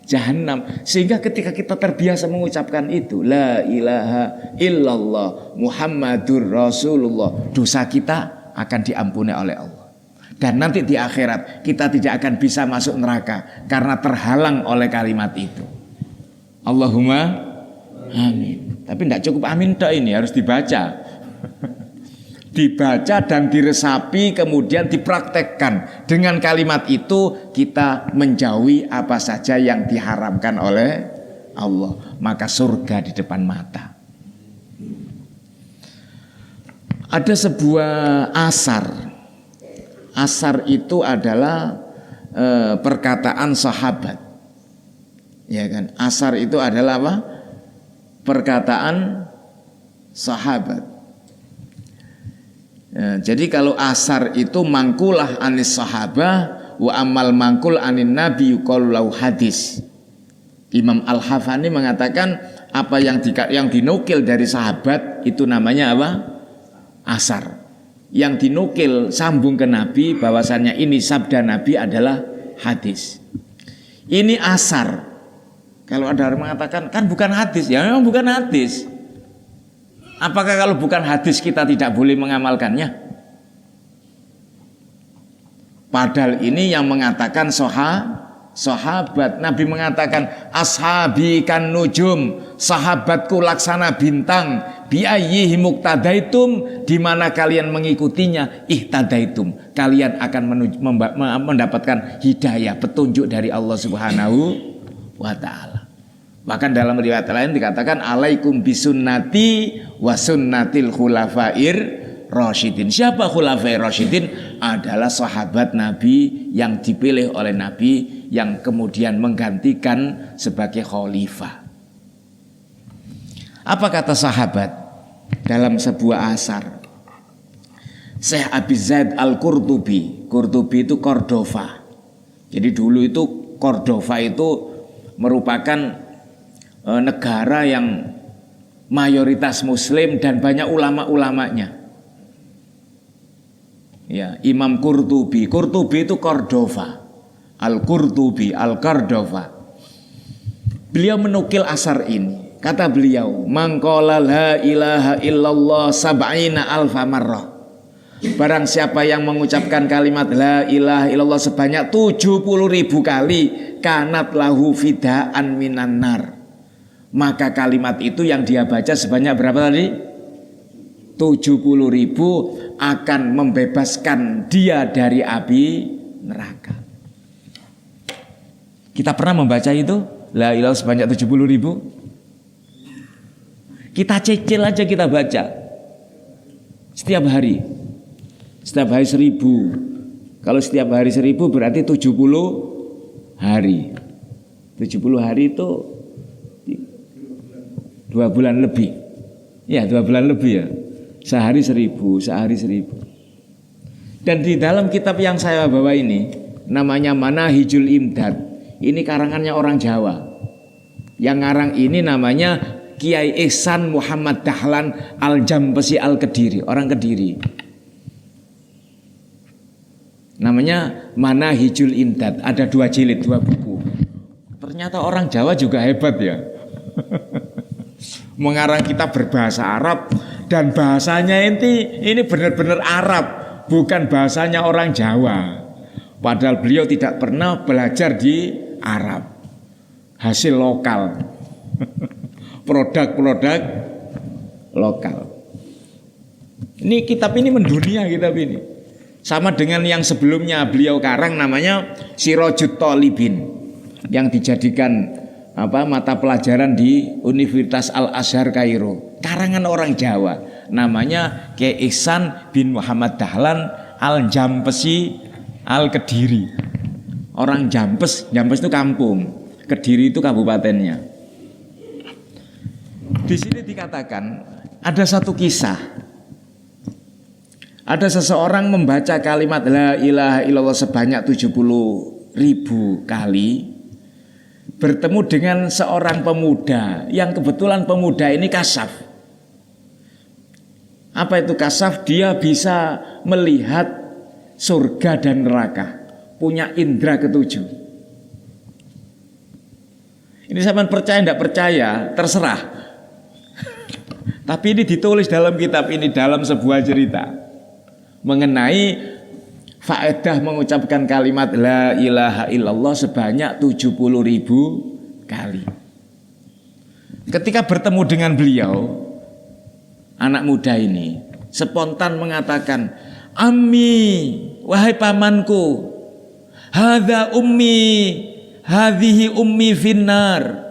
jahanam. Sehingga ketika kita terbiasa mengucapkan itu, la ilaha illallah Muhammadur Rasulullah, dosa kita akan diampuni oleh Allah. Dan nanti di akhirat kita tidak akan bisa masuk neraka karena terhalang oleh kalimat itu. Allahumma amin. Tapi tidak cukup amin tok, ini harus dibaca. Dibaca dan diresapi, kemudian dipraktekkan. Dengan kalimat itu kita menjauhi apa saja yang diharamkan oleh Allah, maka surga di depan mata. Ada sebuah asar. Asar itu adalah perkataan sahabat. Ya kan? Asar itu adalah apa? Perkataan sahabat. Ya, jadi kalau asar itu mangkulah anis sahabah, wa amal mangkul anin nabi yuqalu hadis. Imam Al-Hafani mengatakan apa yang dinukil dari sahabat itu namanya apa? Asar. Yang dinukil sambung ke Nabi bahwasannya ini sabda Nabi adalah hadis. Ini asar. Kalau ada orang mengatakan kan bukan hadis, ya memang bukan hadis. Apakah kalau bukan hadis kita tidak boleh mengamalkannya? Padahal ini yang mengatakan sahabat. Nabi mengatakan ashabi kan nujum, sahabatku laksana bintang, biayyihi muqtadaitum, di mana kalian mengikutinya ihtadaitum, kalian akan mendapatkan hidayah, petunjuk dari Allah Subhanahu wa taala. Bahkan dalam riwayat lain dikatakan alaikum bisunnati wa sunnatil khulafair rasyidin. Siapa khulafair rasyidin? Adalah sahabat Nabi yang dipilih oleh Nabi yang kemudian menggantikan sebagai khalifah. Apa kata sahabat dalam sebuah asar? Syekh Abi Zaid Al-Qurtubi. Qurtubi itu Cordova. Jadi dulu itu Cordova itu merupakan negara yang mayoritas muslim dan banyak ulama-ulamanya. Ya, Imam Qurtubi. Qurtubi itu Cordova. Al-Qurtubi, Al-Cordova. Beliau menukil asar ini. Kata beliau, "Man qala la ilaha illallah sab'ina alfa marrah, Barang siapa yang mengucapkan kalimat la ilaha illallah sebanyak 70.000 kali, kanat lahu fidaan minan nar. Maka kalimat itu yang dia baca sebanyak berapa tadi? 70.000 akan membebaskan dia dari api neraka. Kita pernah membaca itu la ilaha sebanyak 70.000? Kita cecil aja, kita baca setiap hari. Setiap hari 1.000. Kalau setiap hari 1.000 berarti 70 hari. 70 hari itu 2 bulan lebih. Ya, 2 bulan lebih ya. Sehari 1.000, sehari 1.000. Dan di dalam kitab yang saya bawa ini namanya Manahijul Imdad. Ini karangannya orang Jawa. Yang ngarang ini namanya Kiai Ihsan Muhammad Dahlan Al-Jampesi Al-Kediri, orang Kediri. Namanya Manahijul Imdad. Ada 2 jilid, 2 buku. Ternyata orang Jawa juga hebat ya. Mengarang kitab berbahasa Arab. Dan bahasanya ini benar-benar Arab, bukan bahasanya orang Jawa. Padahal beliau tidak pernah belajar di Arab. Hasil lokal. Produk-produk lokal. Ini kitab ini mendunia, kitab ini. Sama dengan yang sebelumnya beliau karang namanya Sirajut Thalibin, yang dijadikan mata pelajaran di Universitas Al-Azhar Kairo. Karangan orang Jawa, namanya Kiai Ihsan bin Muhammad Dahlan Al-Jampesi Al-Kediri. Orang Jampes itu kampung, Kediri itu kabupatennya. Di sini dikatakan ada satu kisah. Ada seseorang membaca kalimat la ilaha illallah sebanyak 70.000 kali, bertemu dengan seorang pemuda yang kebetulan pemuda ini kasaf. Apa itu kasaf? Dia bisa melihat surga dan neraka, punya indera ketujuh. Ini sampean percaya tidak percaya, terserah. Tapi ini ditulis dalam kitab ini, dalam sebuah cerita mengenai faedah mengucapkan kalimat la ilaha illallah sebanyak 70.000 kali. Ketika bertemu dengan beliau, anak muda ini spontan mengatakan, "Ammi, wahai pamanku, hadza ummi, hadhihi ummi finnar."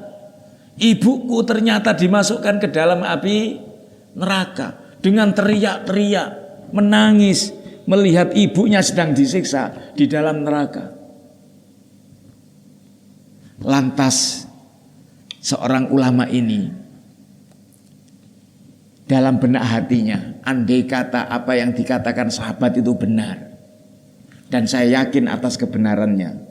Ibuku ternyata dimasukkan ke dalam api neraka. Dengan teriak-teriak, menangis melihat ibunya sedang disiksa di dalam neraka. Lantas seorang ulama ini dalam benak hatinya, andai kata apa yang dikatakan sahabat itu benar, dan saya yakin atas kebenarannya,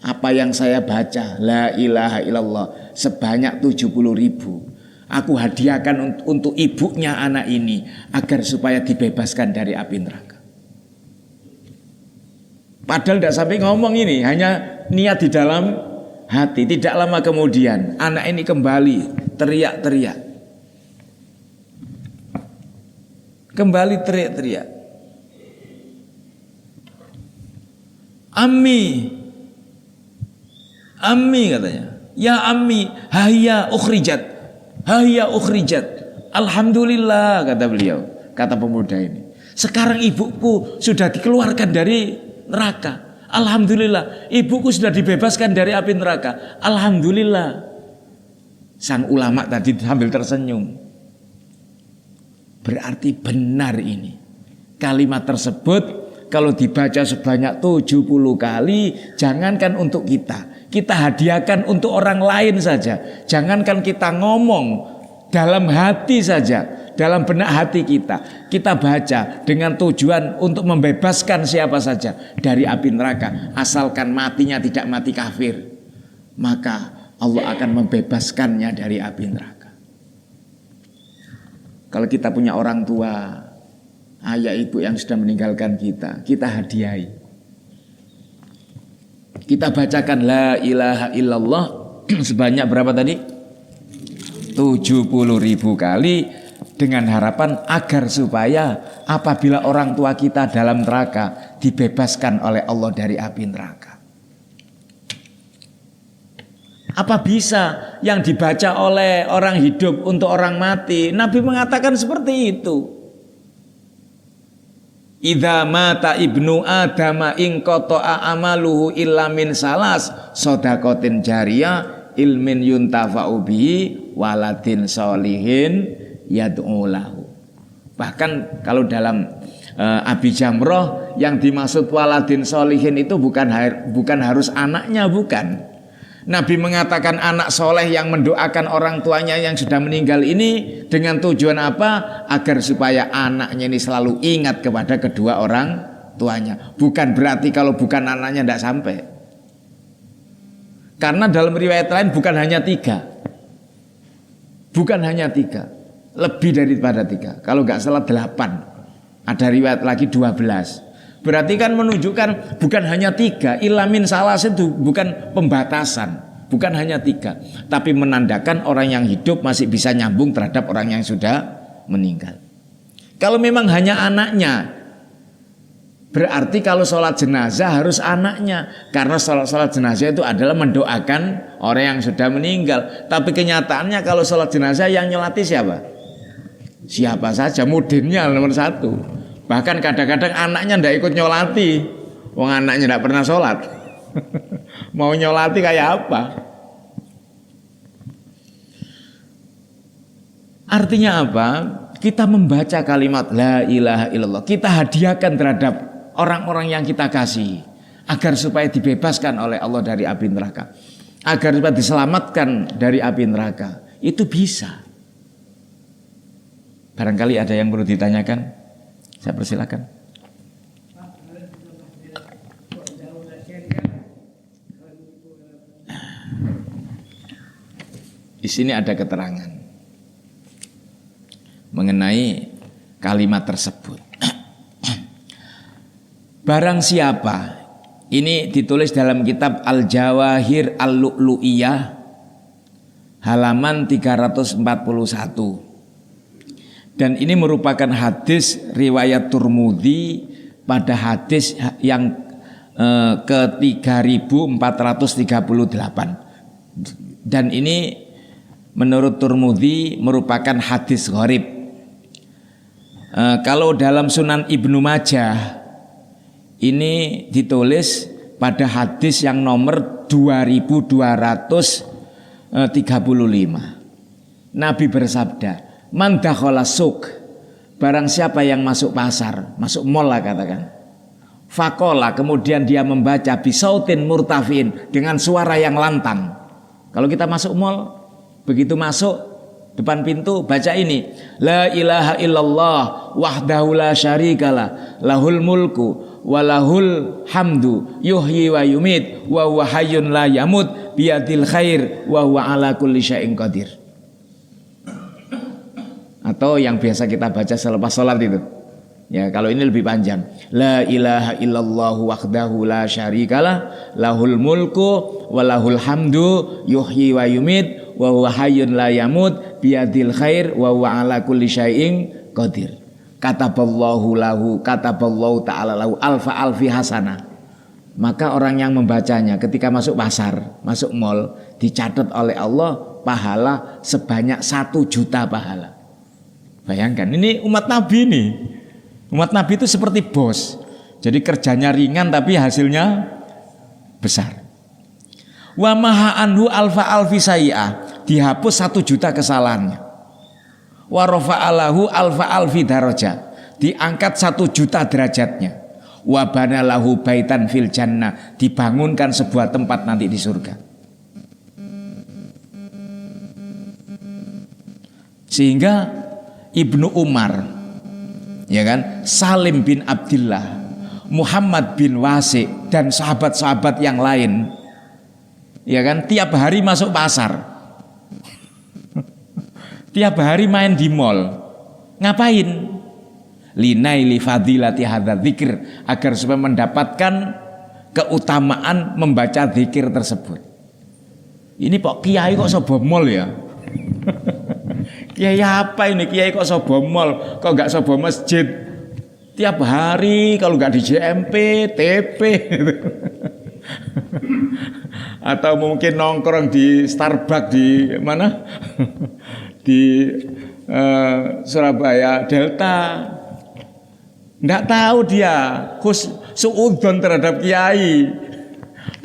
apa yang saya baca la ilaha illallah sebanyak 70.000, aku hadiahkan untuk ibunya anak ini agar supaya dibebaskan dari api neraka. Padahal tidak sampai ngomong ini, hanya niat di dalam hati. Tidak lama kemudian anak ini kembali teriak-teriak. Kembali teriak-teriak. Ammi, Ammi katanya. Ya Ammi, hayya ukhrijat. Hayya ukhrijat. Alhamdulillah kata beliau, kata pemuda ini. Sekarang ibuku sudah dikeluarkan dari neraka. Alhamdulillah, ibuku sudah dibebaskan dari api neraka. Alhamdulillah. Sang ulama tadi sambil tersenyum. Berarti benar ini. Kalimat tersebut kalau dibaca sebanyak 70 kali, jangankan untuk kita, kita hadiahkan untuk orang lain saja. Jangankan kita ngomong, dalam hati saja, dalam benak hati kita, kita baca dengan tujuan untuk membebaskan siapa saja dari api neraka, asalkan matinya tidak mati kafir, maka Allah akan membebaskannya dari api neraka. Kalau kita punya orang tua, ayah ibu yang sudah meninggalkan kita, kita hadiahi. Kita bacakan la ilaha illallah sebanyak berapa tadi? 70.000 kali, dengan harapan agar supaya apabila orang tua kita dalam neraka dibebaskan oleh Allah dari api neraka. Apa bisa yang dibaca oleh orang hidup untuk orang mati? Nabi mengatakan seperti itu. Idza mata ibnu adama in qata'a amaluhu illa min salas shadaqatin jariyah ilmin yuntafa'u bihi waladin sholihin yad'u lahu. Bahkan kalau dalam Abi Jamroh yang dimaksud waladin sholihin itu bukan harus anaknya, bukan. Nabi mengatakan anak soleh yang mendoakan orang tuanya yang sudah meninggal ini dengan tujuan apa? Agar supaya anaknya ini selalu ingat kepada kedua orang tuanya. Bukan berarti kalau bukan anaknya tidak sampai. Karena dalam riwayat lain bukan hanya 3. Bukan hanya 3. Lebih daripada 3. Kalau nggak salah 8. Ada riwayat lagi 12. Berarti kan menunjukkan bukan hanya 3. Ilamin salas itu bukan pembatasan. Bukan hanya 3. Tapi menandakan orang yang hidup masih bisa nyambung terhadap orang yang sudah meninggal. Kalau memang hanya anaknya, berarti kalau sholat jenazah harus anaknya. Karena sholat jenazah itu adalah mendoakan orang yang sudah meninggal. Tapi kenyataannya kalau sholat jenazah yang nyolati siapa? Siapa saja, mudinnya nomor 1. Bahkan kadang-kadang anaknya ndak ikut nyolati. Wong anaknya ndak pernah sholat. Mau nyolati kayak apa? Artinya apa? Kita membaca kalimat la ilaha illallah, kita hadiahkan terhadap orang-orang yang kita kasih agar supaya dibebaskan oleh Allah dari api neraka, agar supaya diselamatkan dari api neraka. Itu bisa. Barangkali ada yang perlu ditanyakan. Saya persilakan. Di sini ada keterangan mengenai kalimat tersebut. Barang siapa, ini ditulis dalam kitab Al-Jawahir Al-Lu'lu'iyah halaman 341. Dan ini merupakan hadis riwayat Turmudi pada hadis yang ke-3438. Dan ini menurut Turmudi merupakan hadis gharib. Kalau dalam Sunan Ibnu Majah ini ditulis pada hadis yang nomor 2235. Nabi bersabda, man dakhala suq, barang siapa yang masuk pasar, masuk mall lah katakan. Faqala, kemudian dia membaca bisautin murtafin, dengan suara yang lantang. Kalau kita masuk mall, begitu masuk depan pintu baca ini, la ilaha illallah wahdahu la syarikalah lahul mulku walahul hamdu yuhyi wa yumit wa huwa hayyun la yamut biyadil khair wa huwa ala kulli syai'in qadir. Atau yang biasa kita baca selepas sholat itu. Ya, kalau ini lebih panjang. La ilaha illallah wahdahu la syarikalah lahul mulku walahul hamdu yuhyi wa yumit wa huwa hayyun la yamut biyadil khair wa huwa ala kulli syai'in qadir. Kataballahu ta'ala lahu alfa alfi hasanah. Maka orang yang membacanya ketika masuk pasar, masuk mall, dicatat oleh Allah pahala sebanyak 1 juta pahala. Bayangkan, ini umat Nabi nih. Umat Nabi itu seperti bos. Jadi kerjanya ringan tapi hasilnya besar. Wa maha anhu alfa alfi sayi'ah, dihapus 1 juta kesalahannya. Wa rafa'alahu alfa alfi darajat, diangkat 1 juta derajatnya. Wa banalahu baitan fil jannah, dibangunkan sebuah tempat nanti di surga. Sehingga Ibnu Umar, ya kan, Salim bin Abdillah, Muhammad bin Wasi dan sahabat-sahabat yang lain, ya kan, tiap hari masuk pasar, tiap hari main di mall. Ngapain? Linaili fadilati hadzal dzikir, agar supaya mendapatkan keutamaan membaca zikir tersebut. Ini kok kiai kok sobo mall ya? Kiai apa ini? Kiai kok sobo mall, kok nggak sobo masjid? Tiap hari kalau nggak di JMP, TP, atau mungkin nongkrong di Starbucks di mana? Di Surabaya Delta. Nggak tahu dia suudzon terhadap kiai.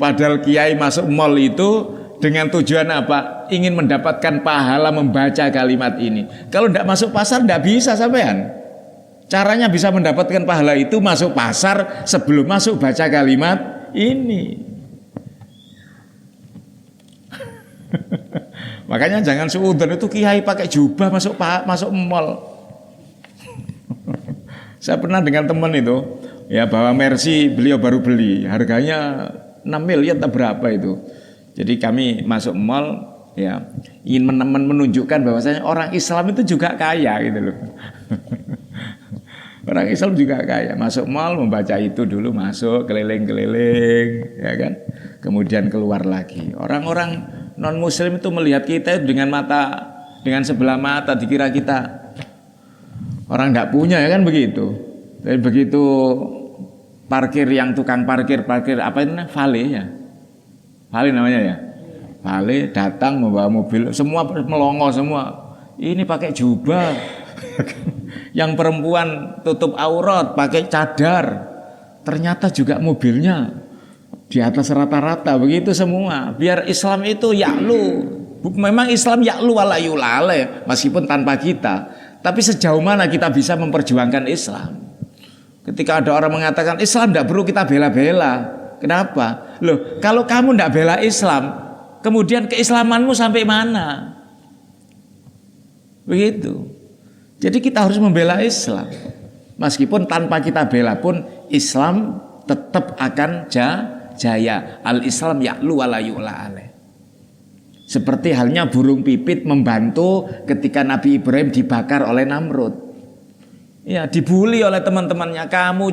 Padahal kiai masuk mall itu dengan tujuan apa? Ingin mendapatkan pahala membaca kalimat ini. Kalau nggak masuk pasar nggak bisa sampean. Caranya bisa mendapatkan pahala itu masuk pasar sebelum masuk baca kalimat ini. Makanya jangan suudzon itu kiai pakai jubah masuk mall. Saya pernah dengan teman itu, ya bawa Mercy, beliau baru beli, harganya 6 miliar atau berapa itu. Jadi kami masuk mall, ya ingin menunjukkan bahwasanya orang Islam itu juga kaya gitu loh. Orang Islam juga kaya, masuk mall membaca itu dulu, masuk keliling-keliling, ya kan. Kemudian keluar lagi. Orang-orang non Muslim itu melihat kita dengan sebelah mata, dikira kita orang tidak punya, ya kan begitu. Tapi begitu parkir yang tukang parkir apa itu namanya? Vale ya, Vale namanya ya. Vale datang membawa mobil, semua melongo semua. Ini pakai jubah. Yang perempuan tutup aurat pakai cadar, ternyata juga mobilnya di atas rata-rata, begitu semua. Biar Islam itu yaklu. Memang Islam yaklu wala yulale, meskipun tanpa kita. Tapi sejauh mana kita bisa memperjuangkan Islam? Ketika ada orang mengatakan Islam tidak perlu kita bela-bela. Kenapa? Loh, kalau kamu tidak bela Islam, kemudian keislamanmu sampai mana? Begitu. Jadi kita harus membela Islam. Meskipun tanpa kita bela pun Islam tetap akan jaya. Al-Islam ya'lu wa la yu'la alaih. Seperti halnya burung pipit membantu ketika Nabi Ibrahim dibakar oleh Namrud. Ya, dibully oleh teman-temannya. Kamu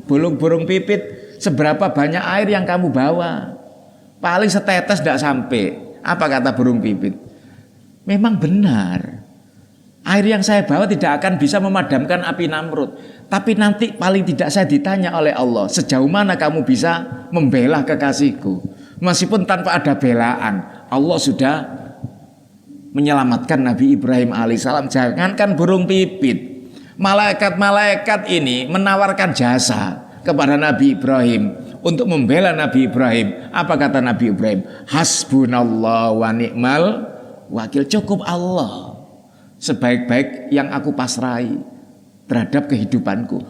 burung pipit, seberapa banyak air yang kamu bawa? Paling setetes tidak sampai. Apa kata burung pipit? Memang benar. Air yang saya bawa tidak akan bisa memadamkan api Namrud. Tapi nanti paling tidak saya ditanya oleh Allah, sejauh mana kamu bisa membela kekasihku? Meskipun tanpa ada belaan, Allah sudah menyelamatkan Nabi Ibrahim alaihissalam. Jangankan burung pipit, malaikat-malaikat ini menawarkan jasa kepada Nabi Ibrahim untuk membela Nabi Ibrahim. Apa kata Nabi Ibrahim? Hasbunallah wa ni'mal wakil. Cukup Allah sebaik-baik yang aku pasrahi terhadap kehidupanku.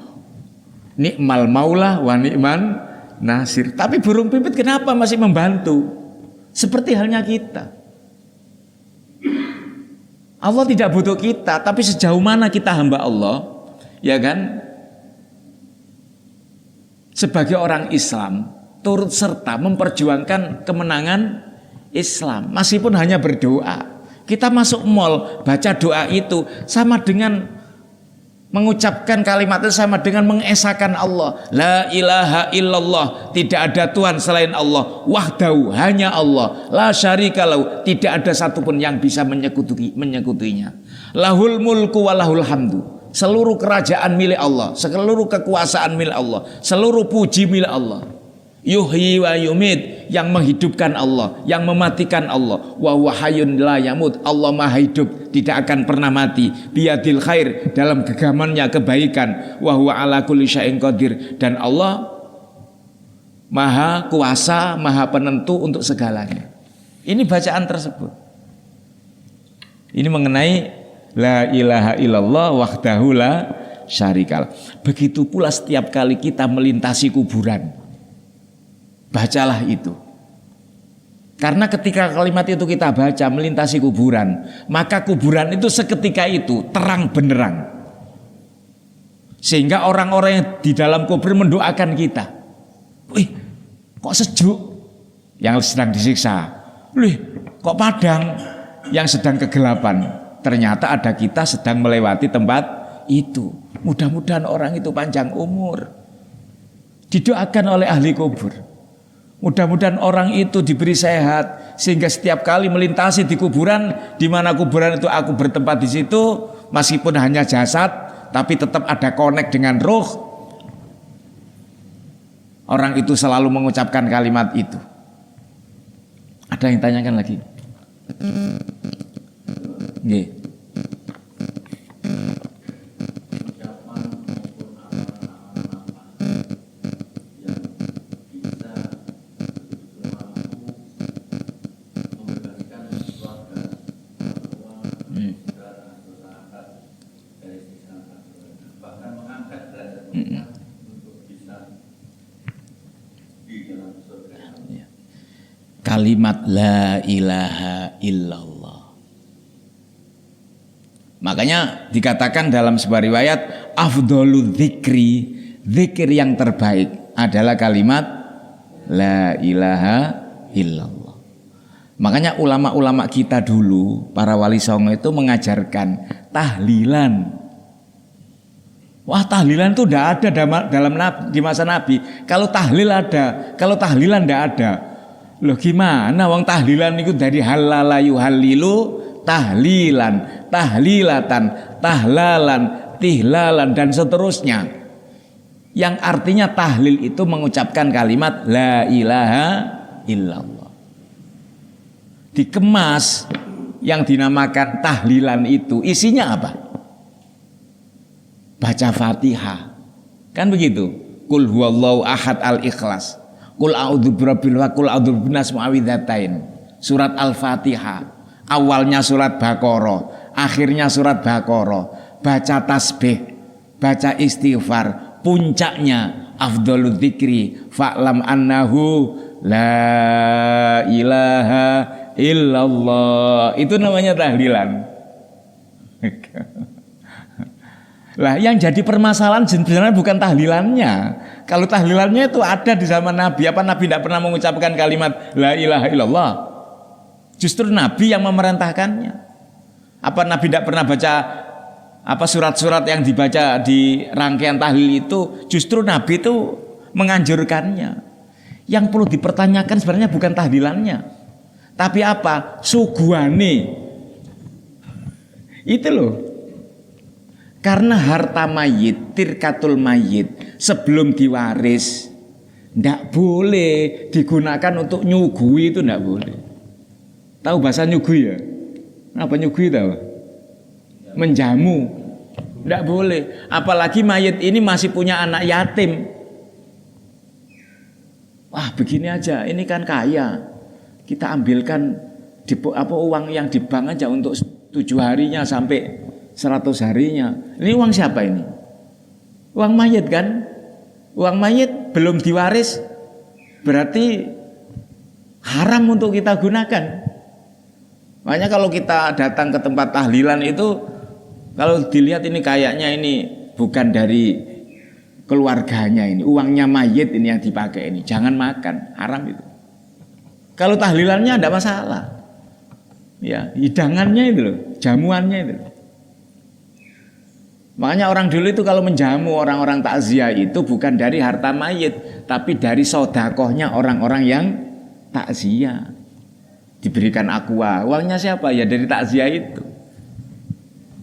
Nikmal maula wa ni'man nasir. Tapi burung pipit kenapa masih membantu? Seperti halnya kita. Allah tidak butuh kita, tapi sejauh mana kita hamba Allah, ya kan? Sebagai orang Islam turut serta memperjuangkan kemenangan Islam, meskipun hanya berdoa. Kita masuk mall, baca doa itu sama dengan mengucapkan kalimat itu, sama dengan mengesahkan Allah. La ilaha illallah, tidak ada Tuhan selain Allah. Wahdahu, hanya Allah. La syarikalahu, tidak ada satupun yang bisa menyekutinya. Lahul mulku wa lahul hamdu. Seluruh kerajaan milik Allah, seluruh kekuasaan milik Allah, seluruh puji milik Allah. Yuhyi wa yumit, yang menghidupkan Allah, yang mematikan Allah. Wa huwa hayyun la yamut, Allah maha hidup, tidak akan pernah mati. Biyadil khair, dalam genggamannya kebaikan. Wa huwa ala kulli syai'in qadir, dan Allah maha kuasa, maha penentu untuk segalanya. Ini bacaan tersebut. Ini mengenai la ilaha illallah wahdahu la syarikal. Begitu pula setiap kali kita melintasi kuburan, bacalah itu. Karena ketika kalimat itu kita baca melintasi kuburan, maka kuburan itu seketika itu terang benderang. Sehingga orang-orang yang di dalam kubur mendoakan kita. Wih, kok sejuk yang sedang disiksa? Wih, kok padang yang sedang kegelapan? Ternyata ada kita sedang melewati tempat itu. Mudah-mudahan orang itu panjang umur. Didoakan oleh ahli kubur. Mudah-mudahan orang itu diberi sehat sehingga setiap kali melintasi di kuburan, di mana kuburan itu aku bertempat di situ, meskipun hanya jasad, tapi tetap ada connect dengan ruh. Orang itu selalu mengucapkan kalimat itu. Ada yang tanyakan lagi? Nggih. Kalimat la ilaha illallah. Makanya dikatakan dalam sebuah riwayat, afdholul dzikri, zikir yang terbaik adalah kalimat la ilaha illallah. Makanya ulama-ulama kita dulu, para wali songo itu mengajarkan tahlilan. Wah, tahlilan itu tidak ada dalam di masa Nabi. Kalau tahlil ada, kalau tahlilan tidak ada. Loh gimana wong tahlilan itu dari halala yuhallilu tahlilan, tahlilatan, tahlalan, tihlalan dan seterusnya. Yang artinya tahlil itu mengucapkan kalimat la ilaha illallah. Dikemas yang dinamakan tahlilan itu isinya apa? Baca Fatihah. Kan begitu. Qul huwallahu ahad al-ikhlas. Qul a'udzu birabbil falaq, qul a'udzu binnas mu'awwidzatain. Surat Al-Fatihah. Awalnya surat Baqarah, akhirnya surat Baqarah. Baca tasbih, baca istighfar, puncaknya afdhaludz dzikri fa'lam annahu la ilaha illallah. Itu namanya tahlilan. Lah yang jadi permasalahan sebenarnya bukan tahlilannya. Kalau tahlilannya itu ada di zaman Nabi, apa Nabi tidak pernah mengucapkan kalimat la ilaha illallah? Justru Nabi yang memerintahkannya. Apa Nabi tidak pernah baca apa surat-surat yang dibaca di rangkaian tahlil itu? Justru Nabi itu menganjurkannya. Yang perlu dipertanyakan sebenarnya bukan tahlilannya, tapi apa? Suguhane. Itu loh. Karena harta mayit, tirkatul mayit, sebelum diwaris ndak boleh digunakan untuk nyugui, itu ndak boleh. Tahu bahasa nyugui ya? Apa nyugui tahu? Menjamu. Ndak boleh. Apalagi mayit ini masih punya anak yatim. Wah, begini aja, ini kan kaya. Kita ambilkan uang yang di bank aja untuk 7 harinya sampai 100 harinya. Ini uang siapa ini? Uang mayit kan? Uang mayit belum diwaris, berarti haram untuk kita gunakan. Makanya kalau kita datang ke tempat tahlilan itu, kalau dilihat ini kayaknya ini bukan dari keluarganya, ini uangnya mayit ini yang dipakai ini, jangan makan, haram itu. Kalau tahlilannya ada masalah. Ya, hidangannya itu loh, jamuannya itu loh. Makanya orang dulu itu kalau menjamu orang-orang takziah itu bukan dari harta mayit, tapi dari sodakohnya orang-orang yang takziah. Diberikan aqua, uangnya siapa? Ya dari takziah itu.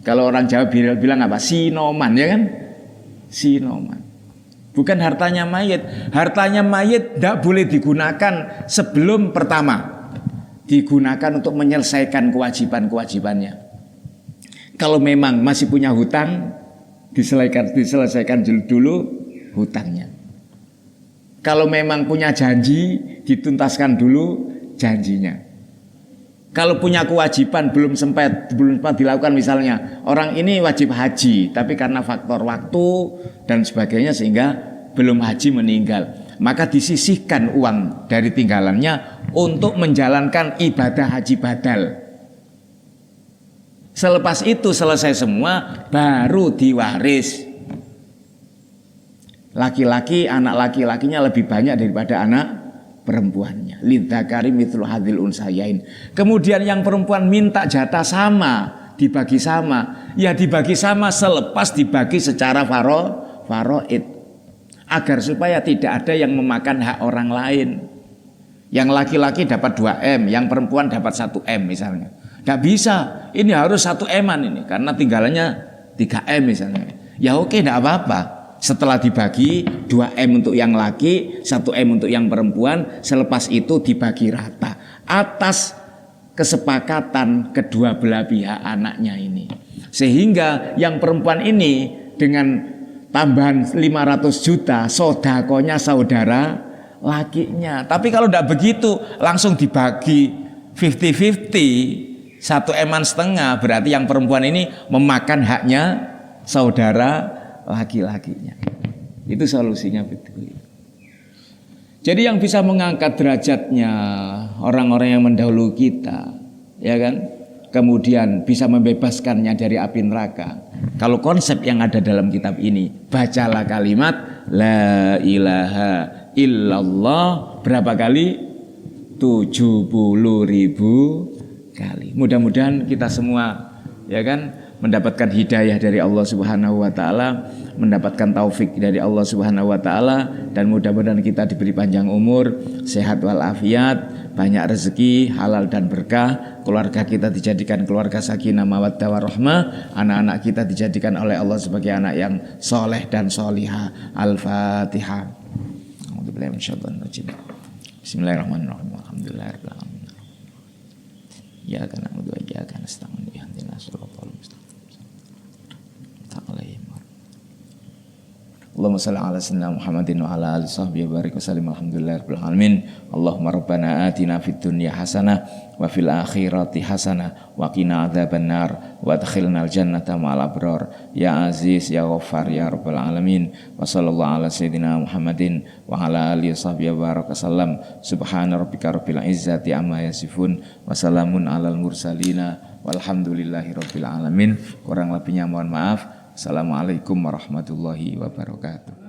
Kalau orang Jawa bilang apa? Sinoman, ya kan? Sinoman. Bukan hartanya mayit. Hartanya mayit tidak boleh digunakan sebelum pertama. Digunakan untuk menyelesaikan kewajiban-kewajibannya. Kalau memang masih punya hutang, diselesaikan dulu hutangnya. Kalau memang punya janji, dituntaskan dulu janjinya. Kalau punya kewajiban belum sempat dilakukan, misalnya orang ini wajib haji, tapi karena faktor waktu dan sebagainya sehingga belum haji, meninggal, maka disisihkan uang dari tinggalannya untuk menjalankan ibadah haji badal. Selepas itu selesai semua, baru diwaris. Laki-laki, anak laki-lakinya lebih banyak daripada anak perempuannya. Lidzakari mithlu hadzil unsayain. Kemudian yang perempuan minta jatah sama, dibagi sama. Ya dibagi sama selepas dibagi secara faraid. Agar supaya tidak ada yang memakan hak orang lain. Yang laki-laki dapat 2 M, yang perempuan dapat 1 M misalnya. Nggak bisa, ini harus 1 M-an ini, karena tinggalannya 3 M misalnya. Ya oke, nggak apa-apa. Setelah dibagi 2 M untuk yang laki, 1 M untuk yang perempuan, selepas itu dibagi rata atas kesepakatan kedua belah pihak anaknya ini. Sehingga yang perempuan ini dengan tambahan 500 juta sodakonya saudara lakinya. Tapi kalau tidak begitu langsung dibagi 50-50, 1 M-an setengah, berarti yang perempuan ini memakan haknya saudara laki-lakinya. Itu solusinya betul. Jadi yang bisa mengangkat derajatnya orang-orang yang mendahului kita, ya kan? Kemudian bisa membebaskannya dari api neraka. Kalau konsep yang ada dalam kitab ini, bacalah kalimat la ilaha illallah berapa kali? 70.000 kali. Mudah-mudahan kita semua, ya kan, mendapatkan hidayah dari Allah Subhanahu wa taala, mendapatkan taufik dari Allah Subhanahu wa taala, dan mudah-mudahan kita diberi panjang umur, sehat walafiat, banyak rezeki, halal dan berkah, keluarga kita dijadikan keluarga sakinah mawaddah warahmah, anak-anak kita dijadikan oleh Allah sebagai anak yang soleh dan solihah. Al-Fatihah. Bismillahirrahmanirrahim. Alhamdulillahirabbil alamin. Ya kana na'budu wa iyyaka nasta'in. Ihdinas siratal mustaqim. Allahumma shalli ala sayyidina Muhammadin wa ala alihi sahbihi wa barik wa sallim. Alhamdulillahirabbil alamin. Allahumma rabbana atina fid dunya hasanah wa fil akhirati hasanah wa qina adzabannar wa adkhilnal jannata ma'al abrar. Ya aziz ya ghaffar ya rabbal alamin. Wa sallallahu ala sayyidina Muhammadin wa ala alihi sahbihi wa barik wa sallam. Subhana rabbika rabbil izzati amma yasifun wa salamun alal mursalina walhamdulillahi rabbil alamin. Kurang lebihnya mohon maaf. Assalamualaikum warahmatullahi wabarakatuh.